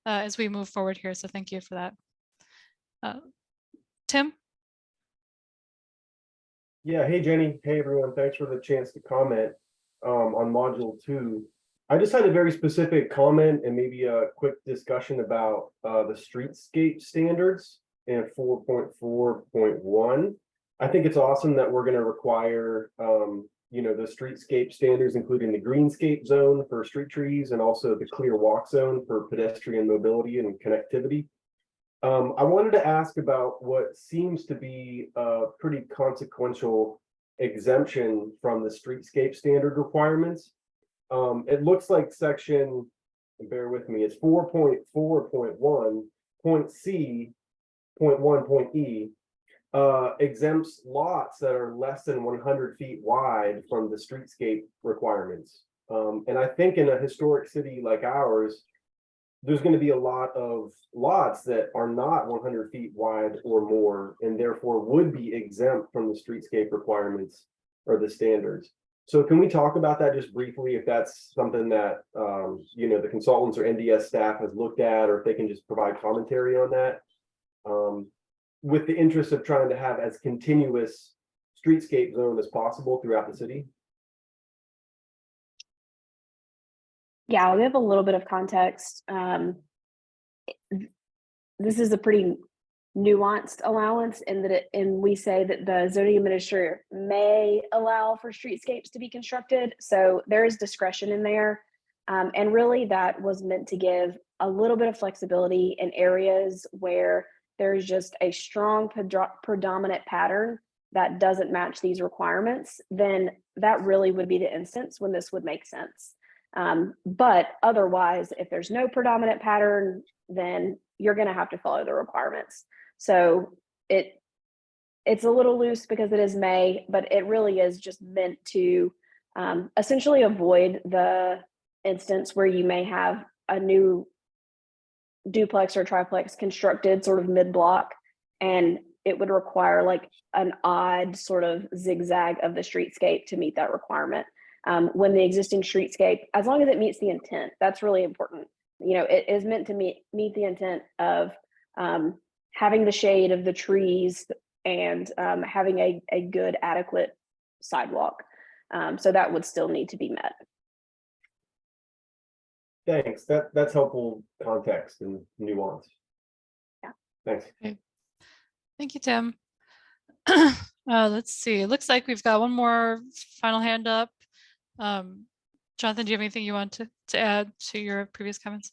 as we move forward here. So thank you for that. Tim? Yeah, hey Jenny, hey everyone, thanks for the chance to comment on module 2. I just had a very specific comment and maybe a quick discussion about the streetscape standards in 4.4.1. I think it's awesome that we're going to require you know, the streetscape standards, including the greenscape zone for street trees and also the clear walk zone for pedestrian mobility and connectivity. I wanted to ask about what seems to be a pretty consequential exemption from the streetscape standard requirements. It looks like section, bear with me, it's 4.4.1, point C, point 1, point E, exempts lots that are less than 100 feet wide from the streetscape requirements. And I think in a historic city like ours, there's going to be a lot of lots that are not 100 feet wide or more, and therefore would be exempt from the streetscape requirements or the standards. So can we talk about that just briefly, if that's something that, you know, the consultants or NDS staff has looked at, or if they can just provide commentary on that, with the interest of trying to have as continuous streetscape zone as possible throughout the city? Yeah, I'll give a little bit of context. This is a pretty nuanced allowance in that we say that the zoning administrator may allow for streetscapes to be constructed. So there is discretion in there. And really that was meant to give a little bit of flexibility in areas where there's just a strong predominant pattern that doesn't match these requirements. Then that really would be the instance when this would make sense. But otherwise, if there's no predominant pattern, then you're going to have to follow the requirements. So it's a little loose because it is May, but it really is just meant to essentially avoid the instance where you may have a new duplex or triplex constructed sort of mid-block, and it would require like an odd sort of zigzag of the streetscape to meet that requirement. When the existing streetscape, as long as it meets the intent, that's really important. You know, it is meant to meet the intent of having the shade of the trees and having a good, adequate sidewalk. So that would still need to be met. Thanks. That's helpful context and nuance. Yeah. Thanks. Okay. Thank you, Tim. Let's see. It looks like we've got one more final hand up. Jonathan, do you have anything you want to add to your previous comments?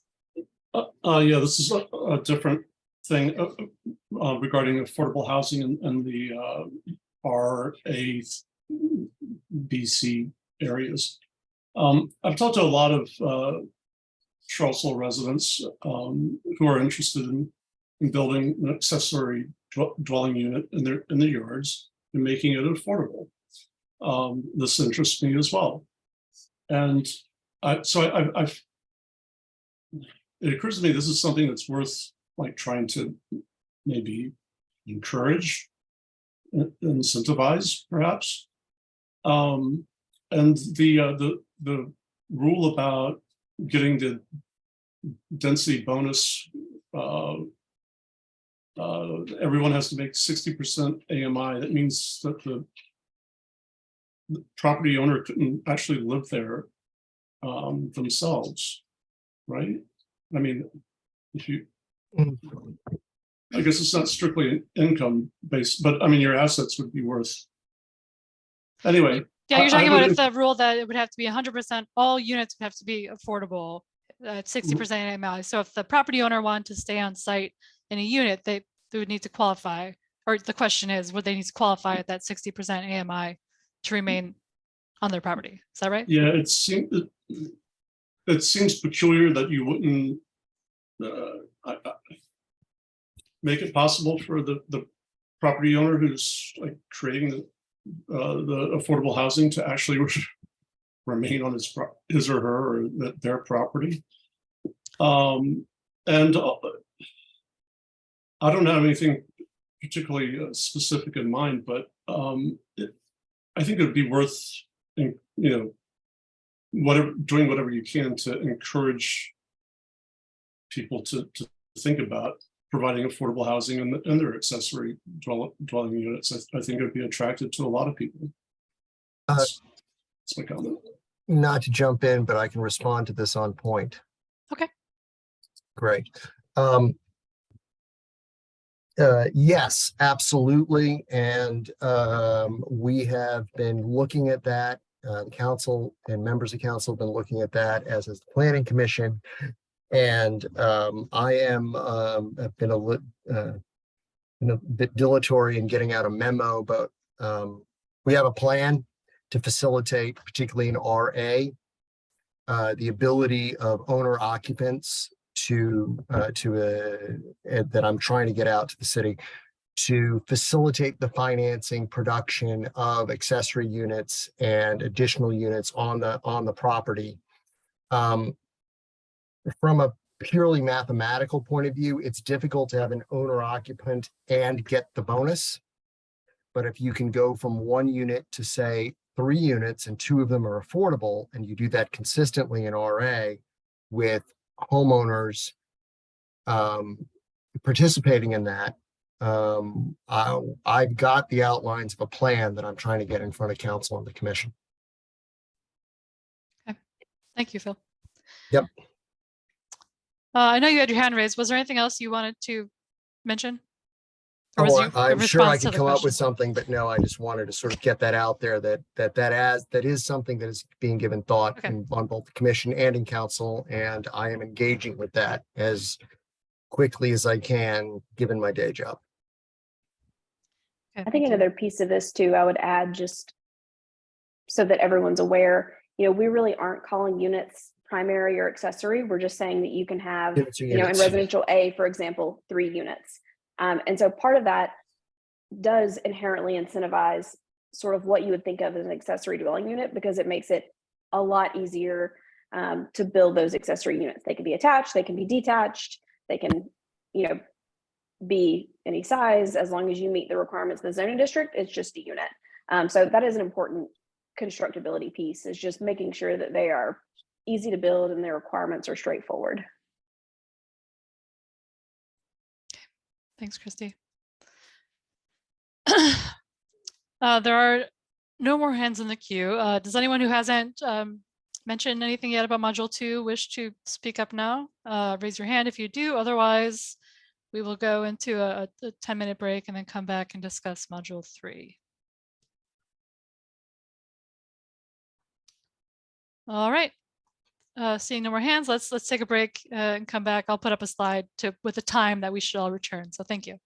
Yeah, this is a different thing regarding affordable housing and the RA/BC areas. I've talked to a lot of Charlottesville residents who are interested in building an accessory dwelling unit in their yards and making it affordable. This interests me as well. And it occurs to me this is something that's worth like trying to maybe encourage, incentivize, perhaps. And the rule about getting the density bonus, everyone has to make 60% AMI. That means that the property owner couldn't actually live there themselves, right? I mean, if you, I guess it's not strictly income based, but I mean, your assets would be worth. Anyway. Yeah, you're talking about if the rule that it would have to be 100%, all units would have to be affordable at 60% AMI. So if the property owner wanted to stay on site in a unit, they would need to qualify, or the question is, would they need to qualify at that 60% AMI to remain on their property? Is that right? Yeah, it seems peculiar that you wouldn't make it possible for the property owner who's like creating the affordable housing to actually remain on his or her or their property. And I don't have anything particularly specific in mind, but I think it would be worth, doing whatever you can to encourage people to think about providing affordable housing and their accessory dwelling units. I think it would be attractive to a lot of people. That's my comment. Not to jump in, but I can respond to this on point. Okay. Great. Yes, absolutely. And we have been looking at that. The council and members of council have been looking at that, as is the planning commission. And I am have been a bit dilatory in getting out a memo, but we have a plan to facilitate, particularly in RA, the ability of owner occupants that I'm trying to get out to the city to facilitate the financing production of accessory units and additional units on the property. From a purely mathematical point of view, it's difficult to have an owner occupant and get the bonus. But if you can go from 1 unit to, say, 3 units and 2 of them are affordable, and you do that consistently in RA with homeowners participating in that, I've got the outlines of a plan that I'm trying to get in front of council and the commission. Thank you, Phil. Yep. I know you had your hand raised. Was there anything else you wanted to mention? Or was you I'm sure I response to could the come up with question? something, but no, I just wanted to sort of get that out there that is something that is being given thought Okay. on both the commission and in council, and I am engaging with that as quickly as I can, given my day job. Okay, I think thank you. another piece of this too, I would add, just so that everyone's aware, we really aren't calling units primary or accessory. We're just saying that you can have, Units are in units. residential A, for example, 3 units. And so part of that does inherently incentivize sort of what you would think of as an accessory dwelling unit, because it makes it a lot easier to build those accessory units. They can be attached, they can be detached, they can, be any size. As long as you meet the requirements of the zoning district, it's just a unit. So that is an important constructability piece, is just making sure that they are easy to build and their requirements are straightforward. Thanks, Christy. There are no more hands in the queue. Does anyone who hasn't mentioned anything yet about Module 2 wish to speak up now? Raise your hand if you do. Otherwise, we will go into a 10-minute break and then come back and discuss Module 3. All right. Seeing no more hands, let's take a break and come back. I'll put up a slide with the time that we should all return. So thank you.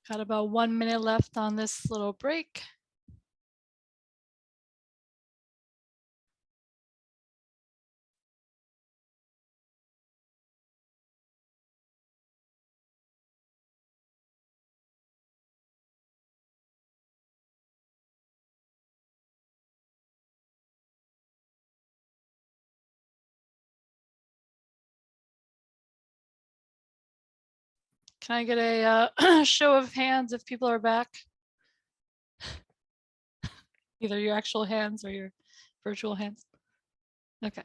Got about 1 minute left on this little break. Can I get a show of hands if people are back? Either your actual hands or your virtual hands. Okay.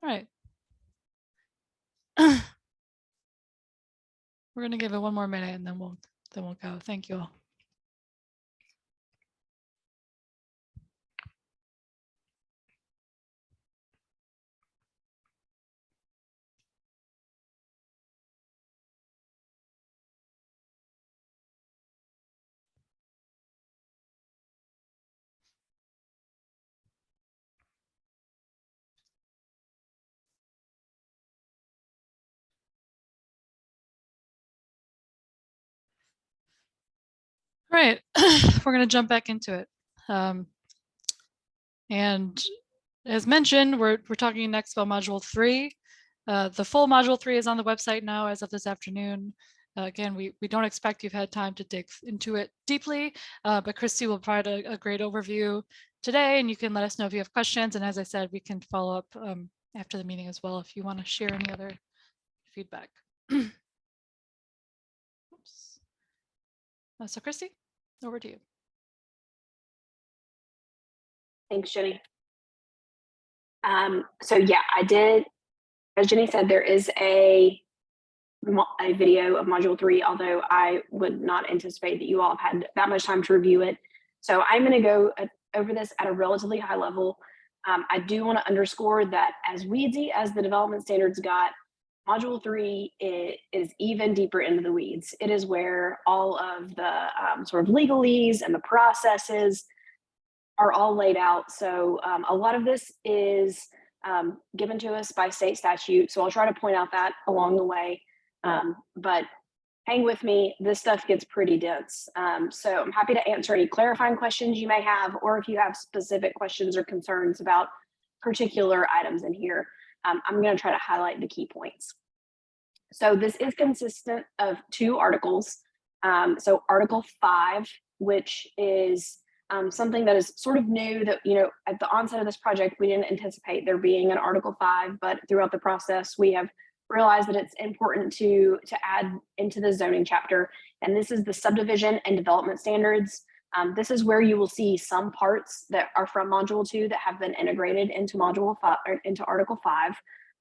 All right. We're gonna give it 1 more minute and then we'll go. Thank you all. All right, we're gonna jump back into it. And as mentioned, we're talking next about module 3. The full module 3 is on the website now as of this afternoon. Again, we don't expect you've had time to dig into it deeply, but Christy will provide a great overview today, and you can let us know if you have questions. And as I said, we can follow up after the meeting as well if you want to share any other feedback. Oops. So Christy, over to you. Thanks, Jenny. So yeah, I did, as Jenny said, there is a video of module 3, although I would not anticipate that you all have had that much time to review it. So I'm going to go over this at a relatively high level. I do want to underscore that as weedy as the development standards got, module 3 is even deeper into the weeds. It is where all of the sort of legalese and the processes are all laid out. So a lot of this is given to us by state statute. So I'll try to point out that along the way. But hang with me, this stuff gets pretty dense. So I'm happy to answer any clarifying questions you may have, or if you have specific questions or concerns about particular items in here, I'm going to try to highlight the key points. So this is consistent of 2 articles. So Article 5, which is something that is sort of new that, you know, at the onset of this project, we didn't anticipate there being an Article 5, but throughout the process, we have realized that it's important to add into the zoning chapter. And this is the subdivision and development standards. This is where you will see some parts that are from Module 2 that have been integrated into Module 5 or into Article 5.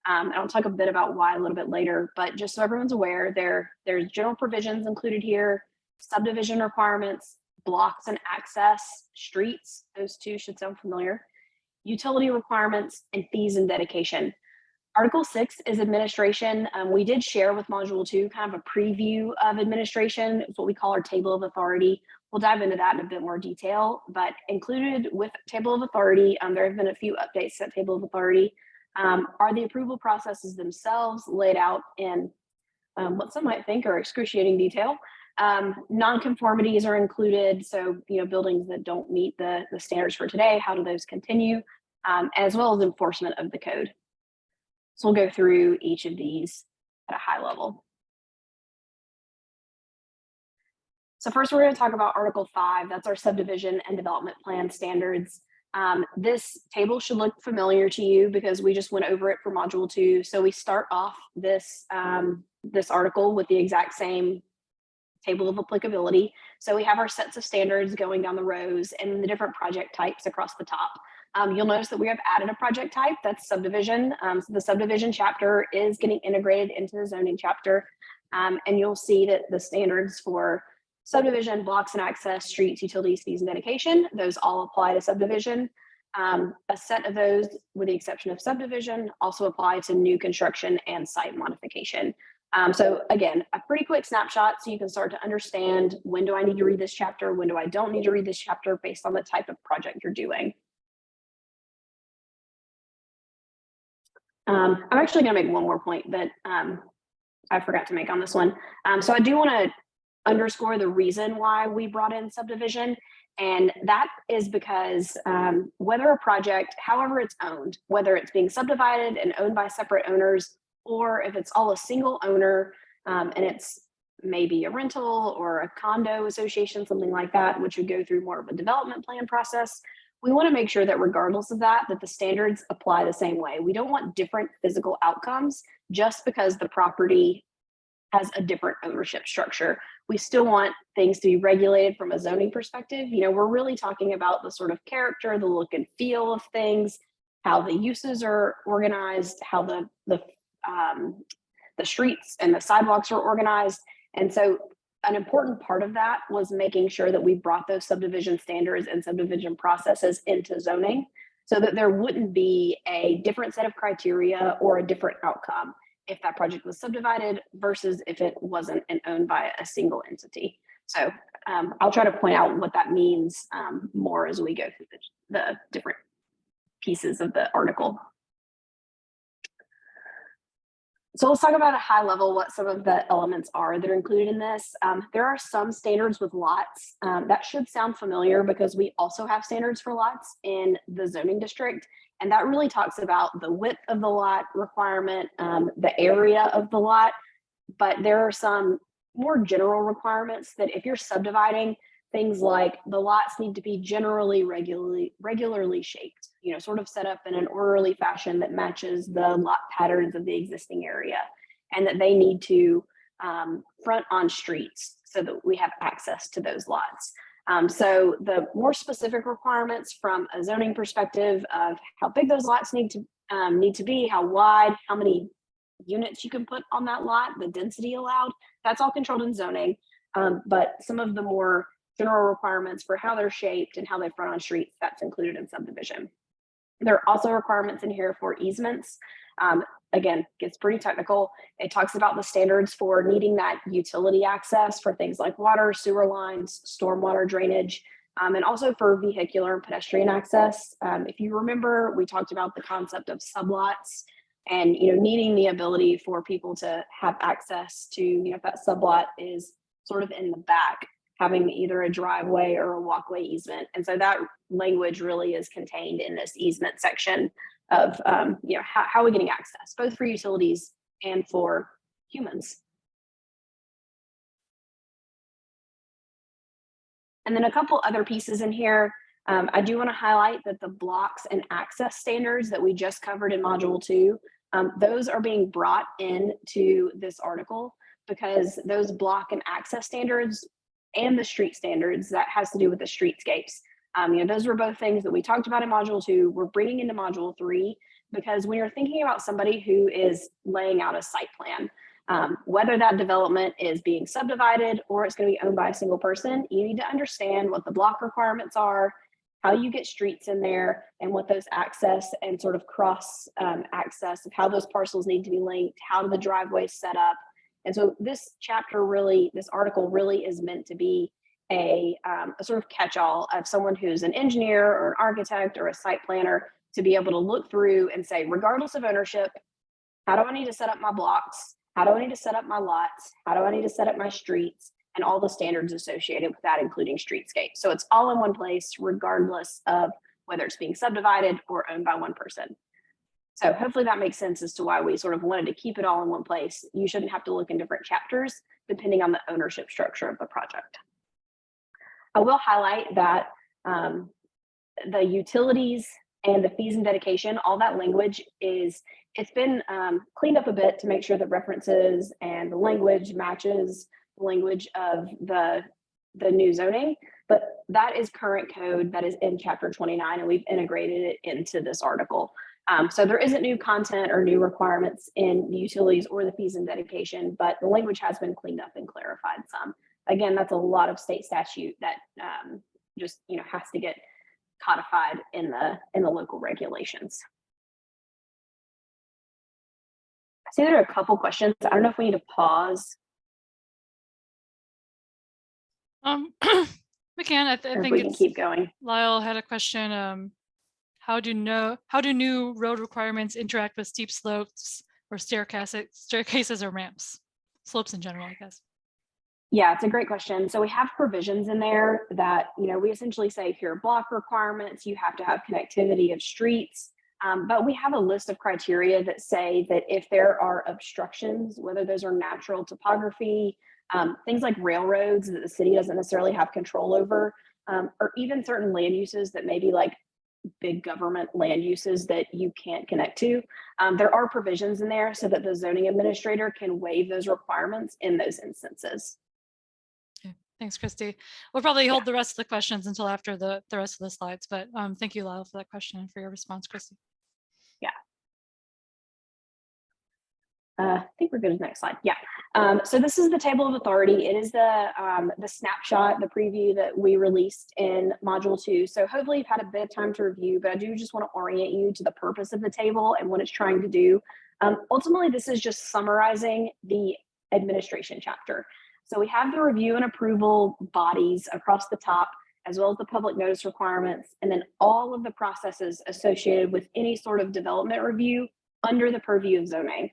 And I'll talk a bit about why a little bit later, but just so everyone's aware, there's general provisions included here, subdivision requirements, blocks and access, streets, those 2 should sound familiar, utility requirements, and fees and dedication. Article 6 is administration. We did share with Module 2 kind of a preview of administration. It's what we call our table of authority. We'll dive into that in a bit more detail, but included with table of authority, there have been a few updates to that table of authority. Are the approval processes themselves laid out in what some might think are excruciating detail. Non-conformities are included. So, you know, buildings that don't meet the standards for today, how do those continue, as well as enforcement of the code. So we'll go through each of these at a high level. So first we're going to talk about Article 5. That's our subdivision and development plan standards. This table should look familiar to you because we just went over it for Module 2. So we start off this, this article with the exact same table of applicability. So we have our sets of standards going down the rows and the different project types across the top. You'll notice that we have added a project type, that's subdivision. So the subdivision chapter is getting integrated into the zoning chapter. And you'll see that the standards for subdivision, blocks and access, streets, utilities, fees, and dedication, those all apply to subdivision. A set of those, with the exception of subdivision, also apply to new construction and site modification. So again, a pretty quick snapshot so you can start to understand when do I need to read this chapter, when do I don't need to read this chapter based on the type of project you're doing. I'm actually going to make one more point that I forgot to make on this one. So I do want to underscore the reason why we brought in subdivision. And that is because whether a project, however it's owned, whether it's being subdivided and owned by separate owners, or if it's all a single owner and it's maybe a rental or a condo association, something like that, which would go through more of a development plan process, we want to make sure that regardless of that, that the standards apply the same way. We don't want different physical outcomes just because the property has a different ownership structure. We still want things to be regulated from a zoning perspective. You know, we're really talking about the sort of character, the look and feel of things, how the uses are organized, how the streets and the sidewalks are organized. And so an important part of that was making sure that we brought those subdivision standards and subdivision processes into zoning so that there wouldn't be a different set of criteria or a different outcome if that project was subdivided versus if it wasn't and owned by a single entity. So I'll try to point out what that means more as we go through the different pieces of the article. So let's talk about at a high level what some of the elements are that are included in this. There are some standards with lots. That should sound familiar because we also have standards for lots in the zoning district. And that really talks about the width of the lot requirement, the area of the lot. But there are some more general requirements that if you're subdividing, things like the lots need to be generally regularly shaped, you know, sort of set up in an orderly fashion that matches the lot patterns of the existing area, and that they need to front on streets so that we have access to those lots. So the more specific requirements from a zoning perspective of how big those lots need to be, how wide, how many units you can put on that lot, the density allowed, that's all controlled in zoning. But some of the more general requirements for how they're shaped and how they front on streets, that's included in subdivision. There are also requirements in here for easements. Again, gets pretty technical. It talks about the standards for needing that utility access for things like water, sewer lines, stormwater drainage, and also for vehicular and pedestrian access. If you remember, we talked about the concept of sublots and, you know, needing the ability for people to have access to, you know, if that sublot is sort of in the back, having either a driveway or a walkway easement. And so that language really is contained in this easement section of, you know, how are we getting access, both for utilities and for humans. And then a couple other pieces in here. I do want to highlight that the blocks and access standards that we just covered in module 2, those are being brought into this article because those block and access standards and the street standards, that has to do with the streetscapes. You know, those were both things that we talked about in module 2. We're bringing into module 3 because when you're thinking about somebody who is laying out a site plan, whether that development is being subdivided or it's going to be owned by a single person, you need to understand what the block requirements are, how you get streets in there, and what those access and sort of cross access of how those parcels need to be linked, how do the driveways set up. And so this chapter really, this article really is meant to be a sort of catch-all of someone who's an engineer or an architect or a site planner to be able to look through and say, regardless of ownership, how do I need to set up my blocks? How do I need to set up my lots? How do I need to set up my streets? And all the standards associated with that, including streetscape. So it's all in one place, regardless of whether it's being subdivided or owned by one person. So hopefully that makes sense as to why we sort of wanted to keep it all in one place. You shouldn't have to look in different chapters depending on the ownership structure of the project. I will highlight that the utilities and the fees and dedication, all that language it's been cleaned up a bit to make sure that references and the language matches the language of the new zoning, but that is current code that is in chapter 29, and we've integrated it into this article. So there isn't new content or new requirements in the utilities or the fees and dedication, but the language has been cleaned up and clarified some. Again, that's a lot of state statute that just, you know, has to get codified in the local regulations. I see there are a couple questions. I don't know if we need to pause. We can. I think we can keep going. Lyle had a question. how do new road requirements interact with steep slopes or staircases or ramps? Slopes in general, I guess. Yeah, it's a great question. So we have provisions in there that, we essentially say if you're block requirements, you have to have connectivity of streets. But we have a list of criteria that say that if there are obstructions, whether those are natural topography, things like railroads that the city doesn't necessarily have control over, or even certain land uses that may be like big government land uses that you can't connect to. There are provisions in there so that the zoning administrator can waive those requirements in those instances. Okay, thanks, Christy. We'll probably hold the rest of the questions until after the rest of the slides, but thank you, Lyle, for that question and for your response, Christy. Yeah. I think we're good with the next slide. Yeah. So this is the table of authority. It is the snapshot, the preview that we released in module 2. So hopefully you've had a bit of time to review, but I do just want to orient you to the purpose of the table and what it's trying to do. Ultimately, this is just summarizing the administration chapter. So we have the review and approval bodies across the top, as well as the public notice requirements, and then all of the processes associated with any sort of development review under the purview of zoning.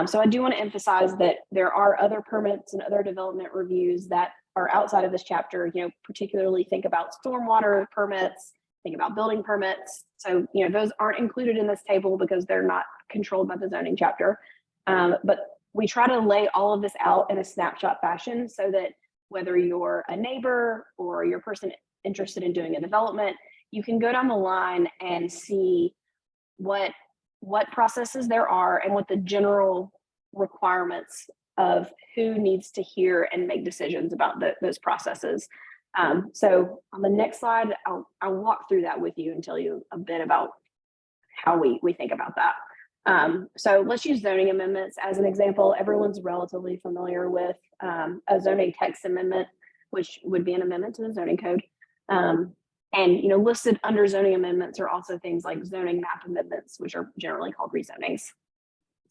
So I do want to emphasize that there are other permits and other development reviews that are outside of this chapter, particularly think about stormwater permits, think about building permits. So, those aren't included in this table because they're not controlled by the zoning chapter. But we try to lay all of this out in a snapshot fashion so that whether you're a neighbor or you're a person interested in doing a development, you can go down the line and see what processes there are and what the general requirements of who needs to hear and make decisions about those processes. So on the next slide, I'll walk through that with you and tell you a bit about how we think about that. So let's use zoning amendments as an example. Everyone's relatively familiar with a zoning text amendment, which would be an amendment to the zoning code. And listed under zoning amendments are also things like zoning map amendments, which are generally called rezonings.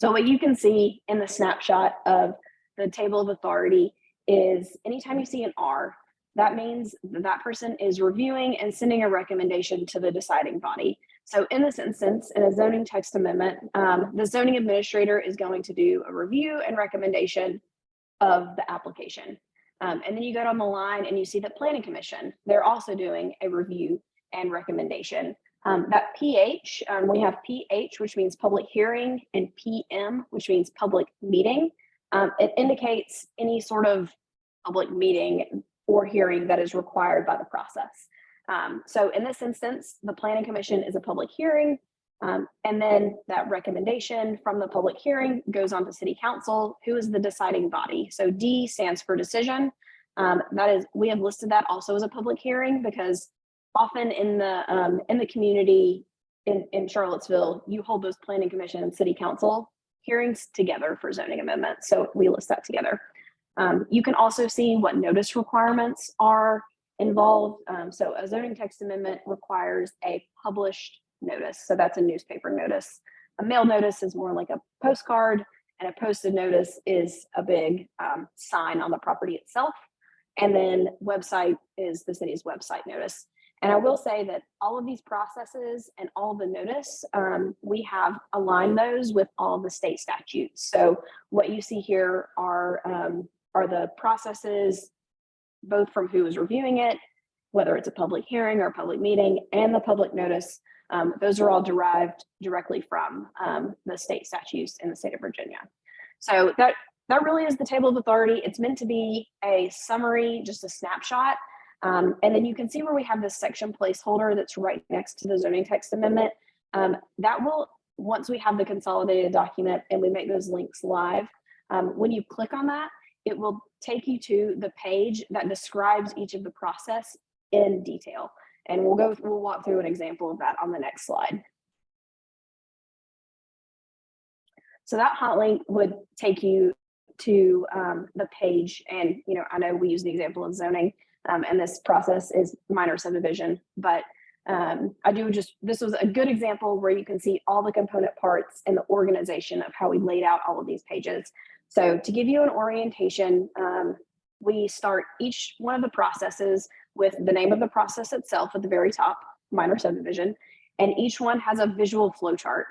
So what you can see in the snapshot of the table of authority is anytime you see an R, that means that person is reviewing and sending a recommendation to the deciding body. So in this instance, in a zoning text amendment, the zoning administrator is going to do a review and recommendation of the application. And then you go down the line and you see the planning commission. They're also doing a review and recommendation. That PH, we have PH, which means public hearing, and PM, which means public meeting. It indicates any sort of public meeting or hearing that is required by the process. So in this instance, the planning commission is a public hearing. And then that recommendation from the public hearing goes on to city council, who is the deciding body. So D stands for decision. That is, we have listed that also as a public hearing because often in the community in Charlottesville, you hold those planning commission and city council hearings together for zoning amendments. So we list that together. You can also see what notice requirements are involved. So a zoning text amendment requires a published notice. So that's a newspaper notice. A mail notice is more like a postcard, and a posted notice is a big sign on the property itself. And then website is the city's website notice. And I will say that all of these processes and all the notice, we have aligned those with all the state statutes. So what you see here are the processes, both from who is reviewing it, whether it's a public hearing or a public meeting, and the public notice. Those are all derived directly from the state statutes in the state of Virginia. So that really is the table of authority. It's meant to be a summary, just a snapshot. And then you can see where we have this section placeholder that's right next to the zoning text amendment. That will, once we have the consolidated document and we make those links live, when you click on that, it will take you to the page that describes each of the process in detail. And we'll walk through an example of that on the next slide. So that hot link would take you to the page. And, I know we use the example of zoning, and this process is minor subdivision, but this was a good example where you can see all the component parts and the organization of how we laid out all of these pages. So to give you an orientation, we start each one of the processes with the name of the process itself at the very top, minor subdivision. and each one has a visual flow chart.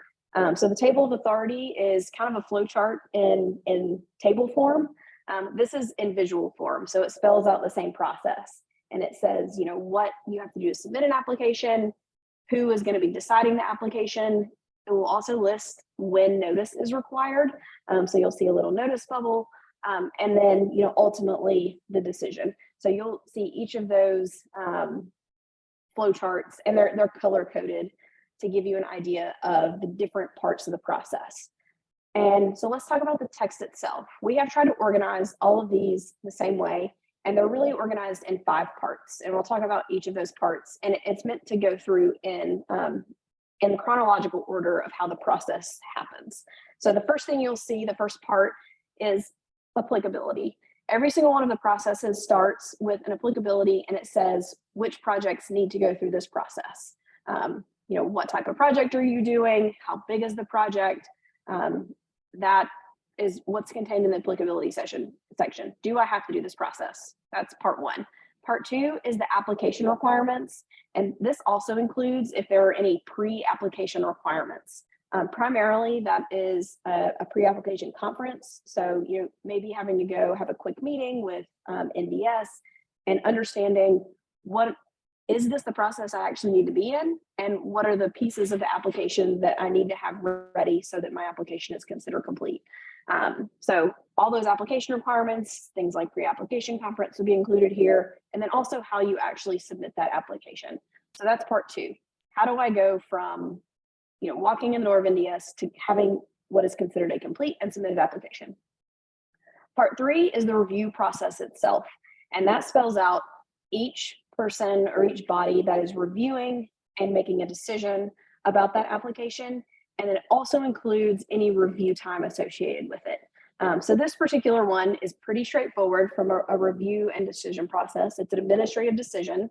So the table of authority is kind of a flow chart in table form. This is in visual form, so it spells out the same process. And it says, you know, what you have to do to submit an application, who is going to be deciding the application. It will also list when notice is required. So you'll see a little notice bubble, and then, you know, ultimately the decision. So you'll see each of those flow charts, and they're color coded to give you an idea of the different parts of the process. And so let's talk about the text itself. We have tried to organize all of these the same way, and they're really organized in 5 parts. And we'll talk about each of those parts. And it's meant to go through in chronological order of how the process happens. So the first thing you'll see, the first part, is applicability. Every single one of the processes starts with an applicability, and it says which projects need to go through this process. You know, what type of project are you doing? How big is the project? That is what's contained in the applicability section. Do I have to do this process? That's part 1. Part 2 is the application requirements. And this also includes if there are any pre-application requirements. Primarily, that is a pre-application conference. So you maybe having to go have a quick meeting with NDS and understanding what is this the process I actually need to be in, and what are the pieces of the application that I need to have ready so that my application is considered complete. So all those application requirements, things like pre-application conference will be included here, and then also how you actually submit that application. So that's part 2. How do I go from, you know, walking in the door of NDS to having what is considered a complete and submitted application? Part 3 is the review process itself, and that spells out each person or each body that is reviewing and making a decision about that application. And then it also includes any review time associated with it. So this particular one is pretty straightforward from a review and decision process. It's an administrative decision.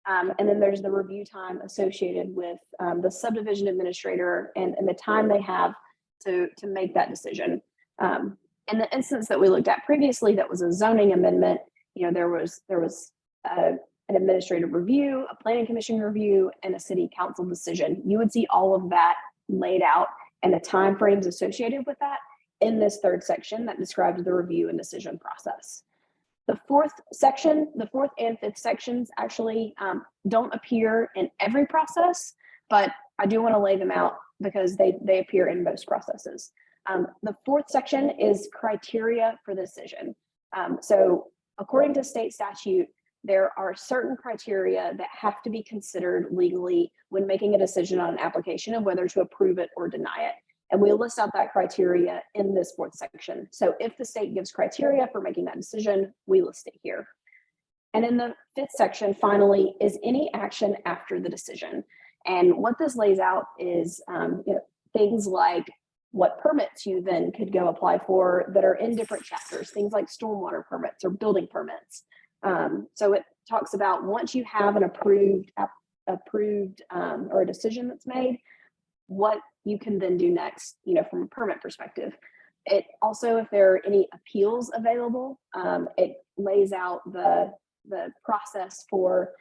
And then there's the review time associated with the subdivision administrator and the time they have to make that decision. In the instance that we looked at previously, that was a zoning amendment, you know, there was an administrative review, a planning commission review, and a city council decision. You would see all of that laid out and the timeframes associated with that in this 3rd section that describes the review and decision process. The 4th section, the 4th and 5th sections actually don't appear in every process, but I do want to lay them out because they appear in most processes. The 4th section is criteria for the decision. So according to state statute, there are certain criteria that have to be considered legally when making a decision on an application of whether to approve it or deny it. And we list out that criteria in this 4th section. So if the state gives criteria for making that decision, we list it here. And in the 5th section, finally, is any action after the decision. And what this lays out is you know, things like what permits you then could go apply for that are in different chapters, things like stormwater permits or building permits. So it talks about once you have an approved or a decision that's made, what you can then do next, you know, from a permit perspective. It also, if there are any appeals available, it lays out the process for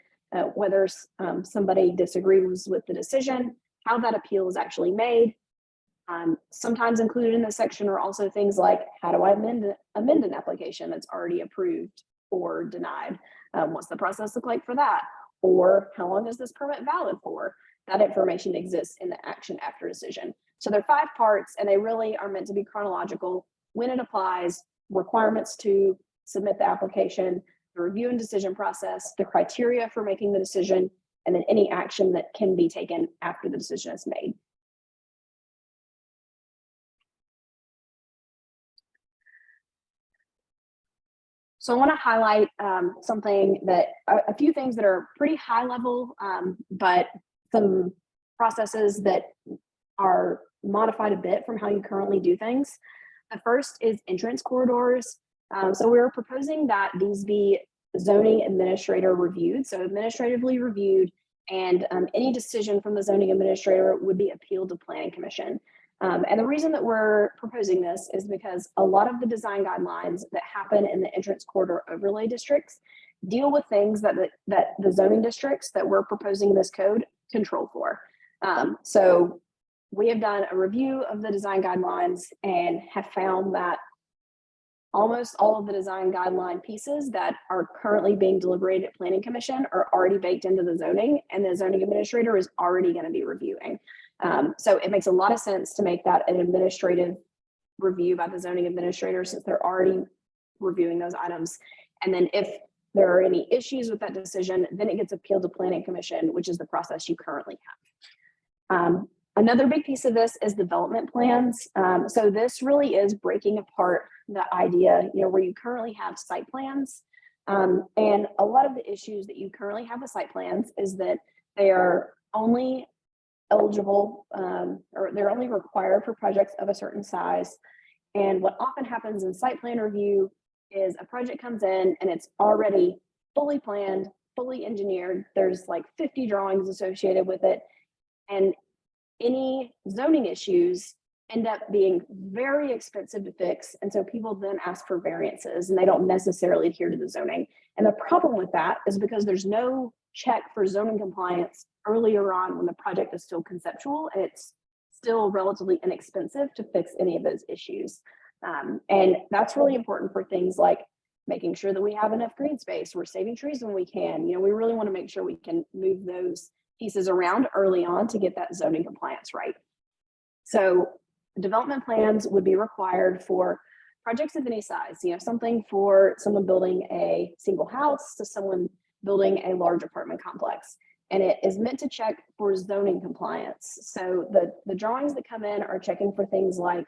whether somebody disagrees with the decision, how that appeal is actually made. Sometimes included in this section are also things like, how do I amend an application that's already approved or denied? What's the process look like for that? Or how long is this permit valid for? That information exists in the action after decision. So there are 5 parts, and they really are meant to be chronological. When it applies, requirements to submit the application, the review and decision process, the criteria for making the decision, and then any action that can be taken after the decision is made. So I want to highlight something that a few things that are pretty high level, but some processes that are modified a bit from how you currently do things. The first is entrance corridors. So we're proposing that these be zoning administrator reviewed, so administratively reviewed, and any decision from the zoning administrator would be appealed to planning commission. And the reason that we're proposing this is because a lot of the design guidelines that happen in the entrance corridor overlay districts deal with things that the zoning districts that we're proposing this code control for. So we have done a review of the design guidelines and have found that almost all of the design guideline pieces that are currently being deliberated at Planning Commission are already baked into the zoning, and the zoning administrator is already going to be reviewing. So it makes a lot of sense to make that an administrative review by the zoning administrator, since they're already reviewing those items. And then if there are any issues with that decision, then it gets appealed to Planning Commission, which is the process you currently have. Another big piece of this is development plans. So this really is breaking apart the idea, where you currently have site plans. And a lot of the issues that you currently have with site plans is that they are only eligible, or they're only required for projects of a certain size. And what often happens in site plan review is a project comes in and it's already fully planned, fully engineered. There's like 50 drawings associated with it. And any zoning issues end up being very expensive to fix. And so people then ask for variances and they don't necessarily adhere to the zoning. And the problem with that is because there's no check for zoning compliance earlier on when the project is still conceptual, and it's still relatively inexpensive to fix any of those issues. And that's really important for things like making sure that we have enough green space. We're saving trees when we can. We really want to make sure we can move those pieces around early on to get that zoning compliance right. So development plans would be required for projects of any size, something for someone building a single house to someone building a large apartment complex. And it is meant to check for zoning compliance. So the drawings that come in are checking for things like,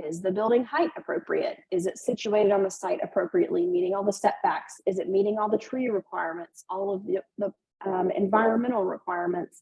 is the building height appropriate? Is it situated on the site appropriately, meeting all the setbacks? Is it meeting all the tree requirements, all of the environmental requirements,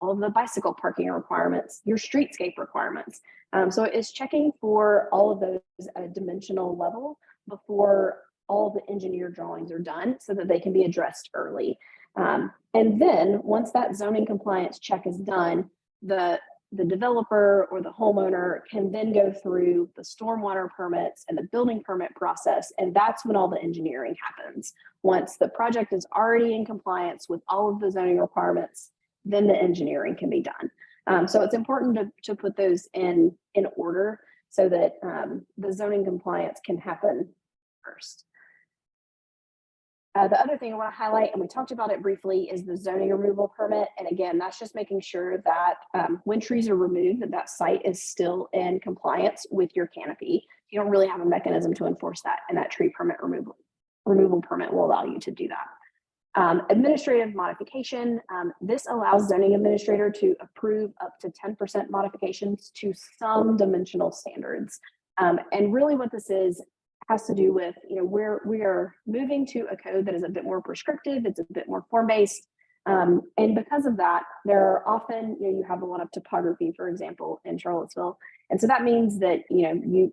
all of the bicycle parking requirements, your streetscape requirements? So it's checking for all of those at a dimensional level before all of the engineer drawings are done, so that they can be addressed early. And then once that zoning compliance check is done, the developer or the homeowner can then go through the stormwater permits and the building permit process. And that's when all the engineering happens. Once the project is already in compliance with all of the zoning requirements, then the engineering can be done. So it's important to put those in order so that the zoning compliance can happen first. The other thing I want to highlight, and we talked about it briefly, is the zoning removal permit. And again, that's just making sure that when trees are removed, that site is still in compliance with your canopy. You don't really have a mechanism to enforce that, and that tree permit removal permit will allow you to do that. Administrative modification. This allows zoning administrator to approve up to 10% modifications to some dimensional standards. And really what this has to do with, we are moving to a code that is a bit more prescriptive. It's a bit more form-based. And because of that, there are often, you have a lot of topography, for example, in Charlottesville. And so that means that, you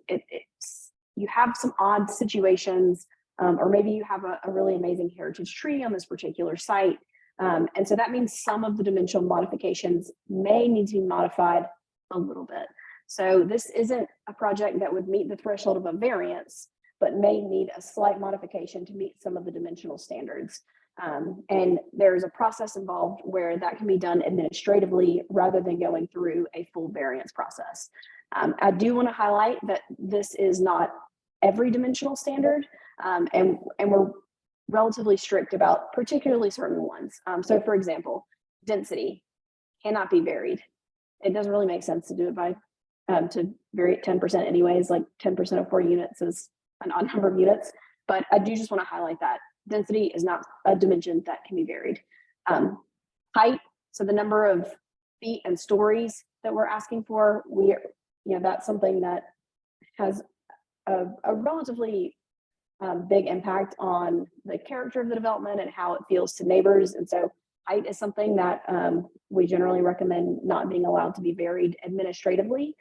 have some odd situations, or maybe you have a really amazing heritage tree on this particular site. And so that means some of the dimensional modifications may need to be modified a little bit. So this isn't a project that would meet the threshold of a variance, but may need a slight modification to meet some of the dimensional standards. And there's a process involved where that can be done administratively rather than going through a full variance process. I do want to highlight that this is not every dimensional standard, and we're relatively strict about particularly certain ones. So for example, density cannot be varied. It doesn't really make sense to do it by, to vary it 10% anyways, like 10% of 4 units is an odd number of units, but I do just want to highlight that density is not a dimension that can be varied. Height, so the number of feet and stories that we're asking for, that's something that has a relatively big impact on the character of the development and how it feels to neighbors. And so height is something that we generally recommend not being allowed to be varied administratively.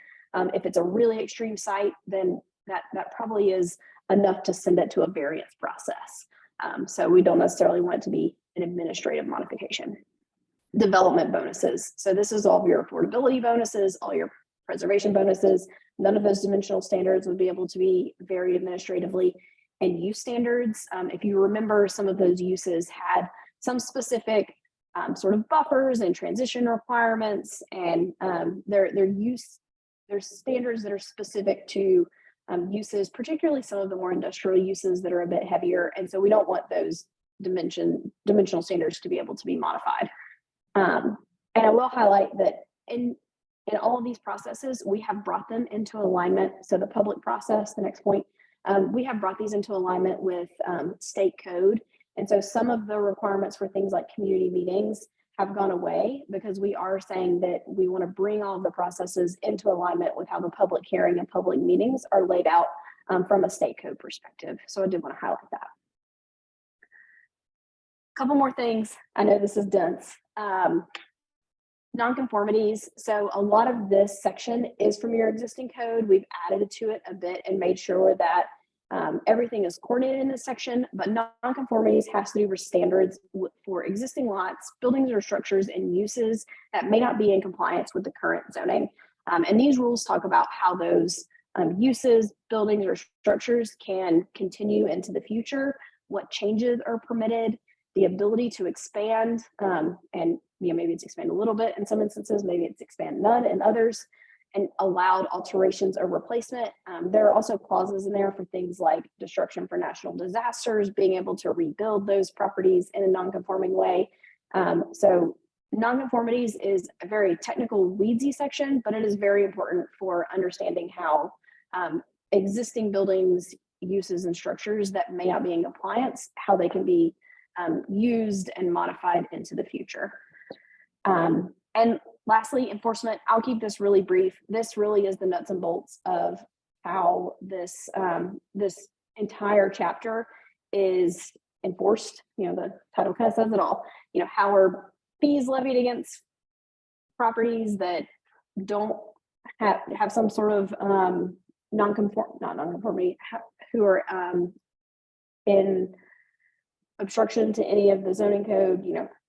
If it's a really extreme site, then that probably is enough to send it to a variance process. So we don't necessarily want it to be an administrative modification. Development bonuses. So this is all of your affordability bonuses, all your preservation bonuses. None of those dimensional standards would be able to be varied administratively. And use standards, if you remember, some of those uses had some specific sort of buffers and transition requirements, and their there's standards that are specific to uses, particularly some of the more industrial uses that are a bit heavier. And so we don't want those dimensional standards to be able to be modified. And I will highlight that in all of these processes, we have brought them into alignment. So the public process, the next point, we have brought these into alignment with state code. And so some of the requirements for things like community meetings have gone away, because we are saying that we want to bring all of the processes into alignment with how the public hearing and public meetings are laid out from a state code perspective. So I did want to highlight that. A couple more things. I know this is dense. Nonconformities. So a lot of this section is from your existing code. We've added to it a bit and made sure that everything is coordinated in this section, but nonconformities has to do with standards for existing lots, buildings or structures and uses that may not be in compliance with the current zoning. And these rules talk about how those uses, buildings or structures can continue into the future, what changes are permitted, the ability to expand, and maybe it's expand a little bit in some instances, maybe it's expand none in others, and allowed alterations or replacement. There are also clauses in there for things like destruction for national disasters, being able to rebuild those properties in a non-conforming way. So nonconformities is a very technical, weedsy section, but it is very important for understanding how existing buildings, uses, and structures that may not be in compliance, how they can be used and modified into the future. And lastly, enforcement. I'll keep this really brief. This really is the nuts and bolts of how this this entire chapter is enforced. The title kind of says it all. How are fees levied against properties that don't have some sort of non-conformity, who are in obstruction to any of the zoning code.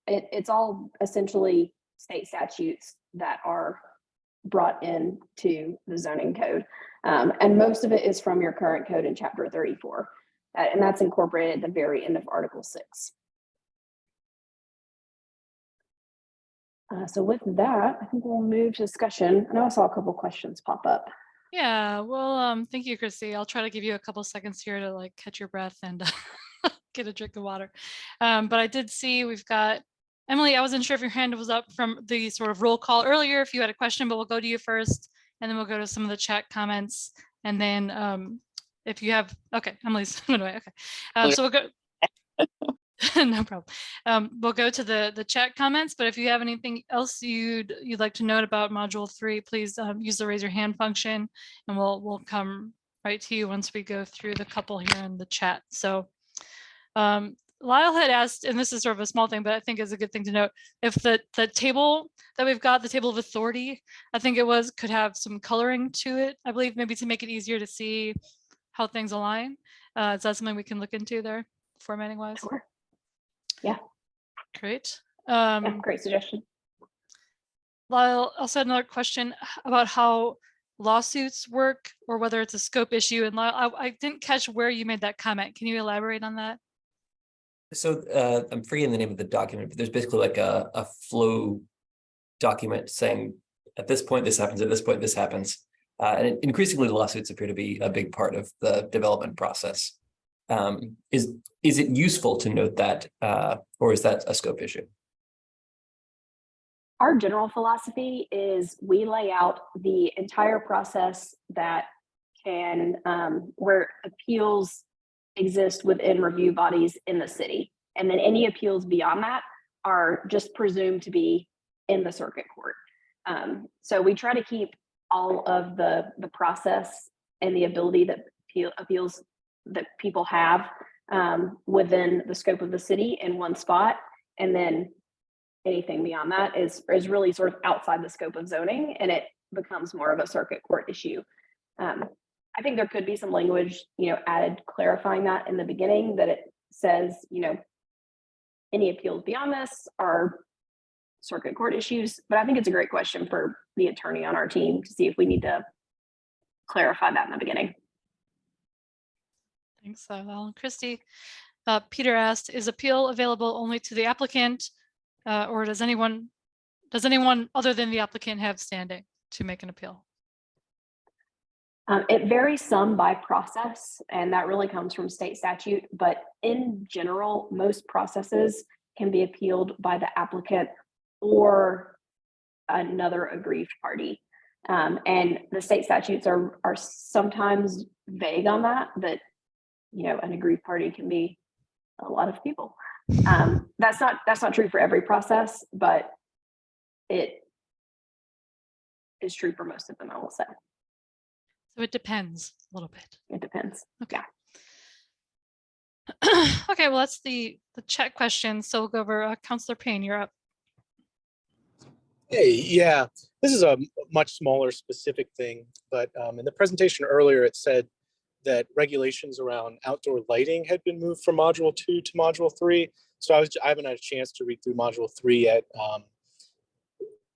It's all essentially state statutes that are brought into the zoning code. And most of it is from your current code in chapter 34. And that's incorporated at the very end of Article 6. So with that, I think we'll move to discussion. I know I saw a couple questions pop up. Yeah, well, thank you, Christy. I'll try to give you a couple seconds here to catch your breath and get a drink of water. But I did see we've got Emily. I wasn't sure if your hand was up from the sort of roll call earlier, if you had a question, but we'll go to you first, and then we'll go to some of the chat comments. And then if you have, okay, Emily's went away. Okay, so we'll go. No problem. We'll go to the chat comments, but if you have anything else you'd like to note about Module 3, please use the raise your hand function, and we'll come right to you once we go through the couple here in the chat. So Lyle had asked, and this is sort of a small thing, but I think is a good thing to note, if the table that we've got, the table of authority, I think it was, could have some coloring to it, I believe, maybe to make it easier to see how things align. Is that something we can look into there, formatting wise? Sure. Yeah. Great. Yeah, great suggestion. Lyle also had another question about how lawsuits work, or whether it's a scope issue. And Lyle, I didn't catch where you made that comment. Can you elaborate on that? So I'm forgetting the name of the document, but there's basically like a flow document saying at this point this happens, at this point this happens. And increasingly lawsuits appear to be a big part of the development process. Is it useful to note that, or is that a scope issue? Our general philosophy is we lay out the entire process that can, where appeals exist within review bodies in the city. And then any appeals beyond that are just presumed to be in the circuit court. So we try to keep all of the process and the ability that appeals that people have within the scope of the city in one spot. And then anything beyond that is really sort of outside the scope of zoning, and it becomes more of a circuit court issue. I think there could be some language, added clarifying that in the beginning, that it says, any appeals beyond this are circuit court issues. But I think it's a great question for the attorney on our team to see if we need to clarify that in the beginning. Thanks, Lyle. Christy. Peter asked, is appeal available only to the applicant, Or does anyone other than the applicant have standing to make an appeal? It varies some by process, and that really comes from state statute. But in general, most processes can be appealed by the applicant or another aggrieved party. And the state statutes are sometimes vague on that, you know, an aggrieved party can be a lot of people. That's not true for every process, but it is true for most of them, I will say. So it depends a little bit. It depends. Okay. Okay, well, that's the chat question. So we'll go over Councillor Payne, you're up. Hey, yeah, this is a much smaller specific thing, but in the presentation earlier, it said that regulations around outdoor lighting had been moved from module 2 to module 3. So I haven't had a chance to read through module 3 yet.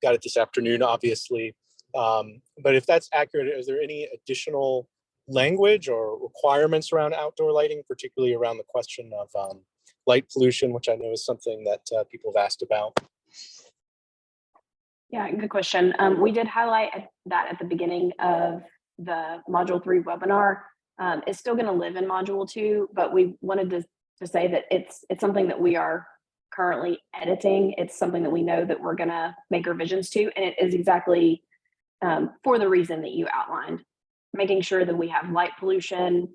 Got it this afternoon, obviously. But if that's accurate, is there any additional language or requirements around outdoor lighting, particularly around the question of light pollution, which I know is something that people have asked about? Yeah, good question. We did highlight that at the beginning of the module 3 webinar. It's still going to live in module 2, but we wanted to say that it's something that we are currently editing. It's something that we know that we're going to make revisions to, and it is exactly for the reason that you outlined, making sure that we have light pollution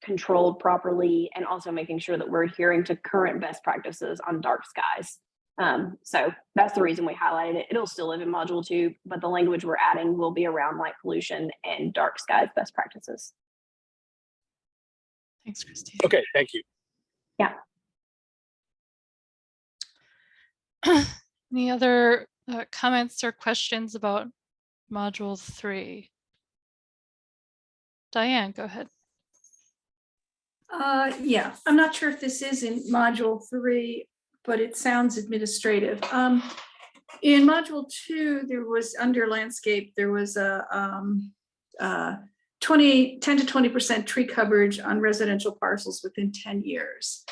controlled properly, and also making sure that we're adhering to current best practices on dark skies. So that's the reason we highlighted it. It'll still live in module 2, but the language we're adding will be around light pollution and dark skies best practices. Thanks, Christine. Okay, thank you. Yeah. Any other comments or questions about module 3? Diane, go ahead. Yeah, I'm not sure if this is in module 3, but it sounds administrative. In module 2, there was under landscape, there was a 10 to 20% tree coverage on residential parcels within 10 years.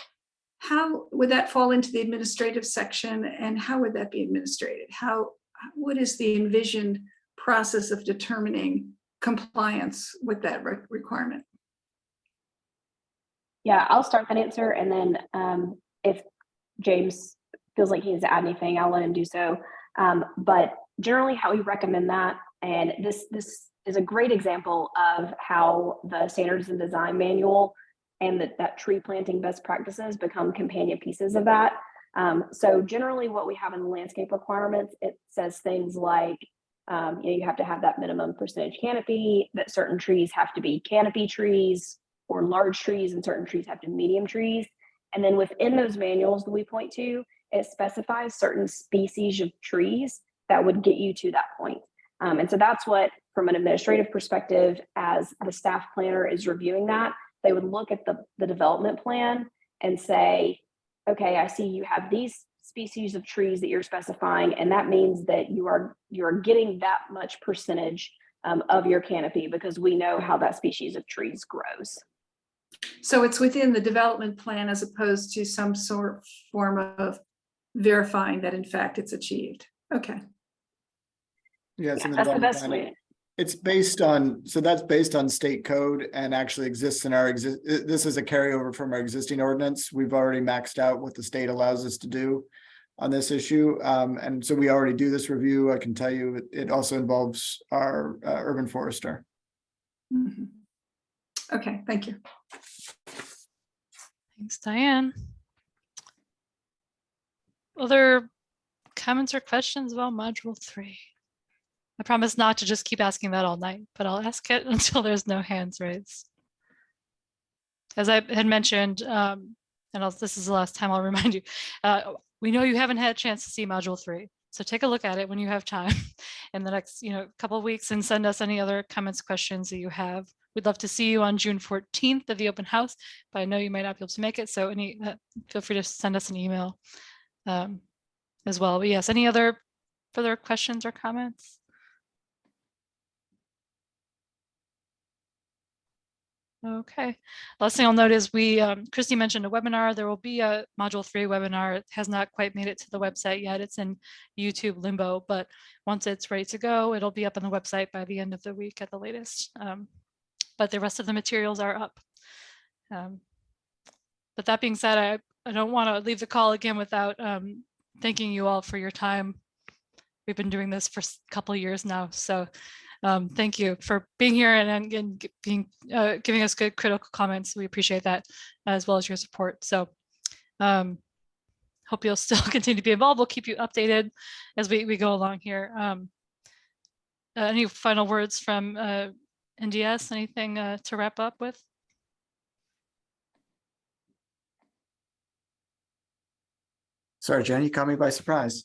How would that fall into the administrative section, and how would that be administrated? What is the envisioned process of determining compliance with that requirement? Yeah, I'll start that answer, and then if James feels like he needs to add anything, I'll let him do so. But generally how we recommend that, and this is a great example of how the standards and design manual and that tree planting best practices become companion pieces of that. So generally what we have in the landscape requirements, it says things like, you have to have that minimum percentage canopy, that certain trees have to be canopy trees or large trees, and certain trees have to be medium trees. And then within those manuals that we point to, it specifies certain species of trees that would get you to that point. And so that's what, from an administrative perspective, as the staff planner is reviewing that, they would look at the development plan and say, okay, I see you have these species of trees that you're specifying, and that means that you are getting that much percentage of your canopy, because we know how that species of trees grows. So it's within the development plan as opposed to some form of verifying that in fact it's achieved. Okay. Yes, Yeah, that's the best way. It's based on, so that's based on state code and actually exists in our this is a carryover from our existing ordinance. We've already maxed out what the state allows us to do on this issue. And so we already do this review. I can tell you it also involves our urban forester. Mm-hmm. Okay, thank you. Thanks, Diane. Other comments or questions about module 3? I promise not to just keep asking that all night, but I'll ask it until there's no hands raised. As I had mentioned, this is the last time I'll remind you, we know you haven't had a chance to see module 3. So take a look at it when you have time in the next couple of weeks, and send us any other comments, questions that you have. We'd love to see you on June 14th at the open house, but I know you might not be able to make it. So feel free to send us an email as well. But yes, any other further questions or comments? Okay. Last thing I'll note is Christy mentioned a webinar. There will be a Module 3 webinar. It has not quite made it to the website yet. It's in YouTube limbo, but once it's ready to go, it'll be up on the website by the end of the week at the latest. But the rest of the materials are up. But that being said, I don't want to leave the call again without thanking you all for your time. We've been doing this for a couple of years now, so thank you for being here and giving us good critical comments. We appreciate that, as well as your support. So hope you'll still continue to be involved. We'll keep you updated as we go along here. Any final words from NDS? Anything to wrap up with? Sorry, Jen, you caught me by surprise.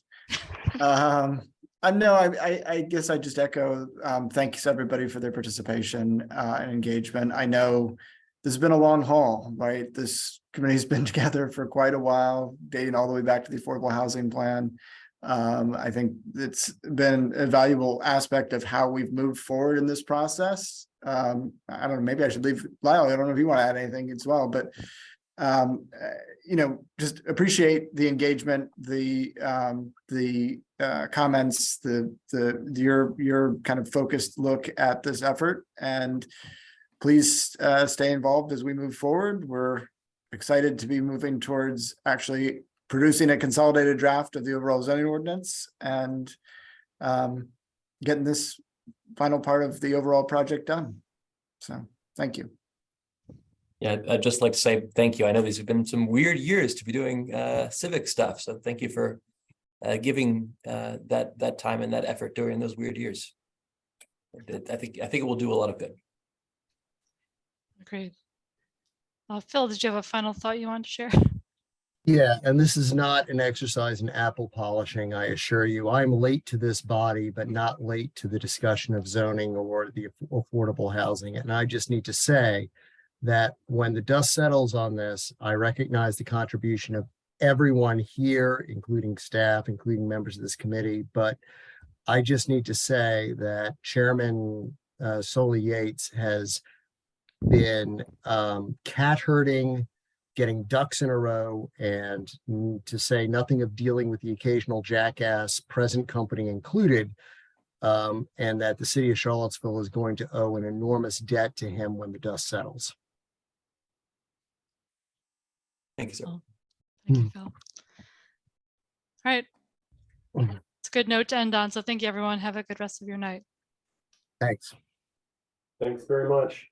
No, I guess I just echo thanks everybody for their participation and engagement. I know this has been a long haul, right? This committee's been together for quite a while, dating all the way back to the Affordable Housing Plan. I think it's been a valuable aspect of how we've moved forward in this process. I don't know, maybe I should leave Lyle. I don't know if you want to add anything as well, but you know, just appreciate the engagement, the comments, your kind of focused look at this effort, and please stay involved as we move forward. We're excited to be moving towards actually producing a consolidated draft of the overall zoning ordinance and getting this final part of the overall project done. So thank you. Yeah, I'd just like to say thank you. I know these have been some weird years to be doing civic stuff. So thank you for giving that time and that effort during those weird years. I think it will do a lot of good. Agreed. Phil, did you have a final thought you wanted to share? Yeah, and this is not an exercise in apple polishing, I assure you. I'm late to this body, but not late to the discussion of zoning or the affordable housing. And I just need to say that when the dust settles on this, I recognize the contribution of everyone here, including staff, including members of this committee. But I just need to say that Chairman Soli Yates has been cat herding, getting ducks in a row, and to say nothing of dealing with the occasional jackass, present company included, and that the city of Charlottesville is going to owe an enormous debt to him when the dust settles. Thank you, sir. Thank you, Phil. All right. It's a good note to end on. So thank you, everyone. Have a good rest of your night. Thanks. Thanks very much.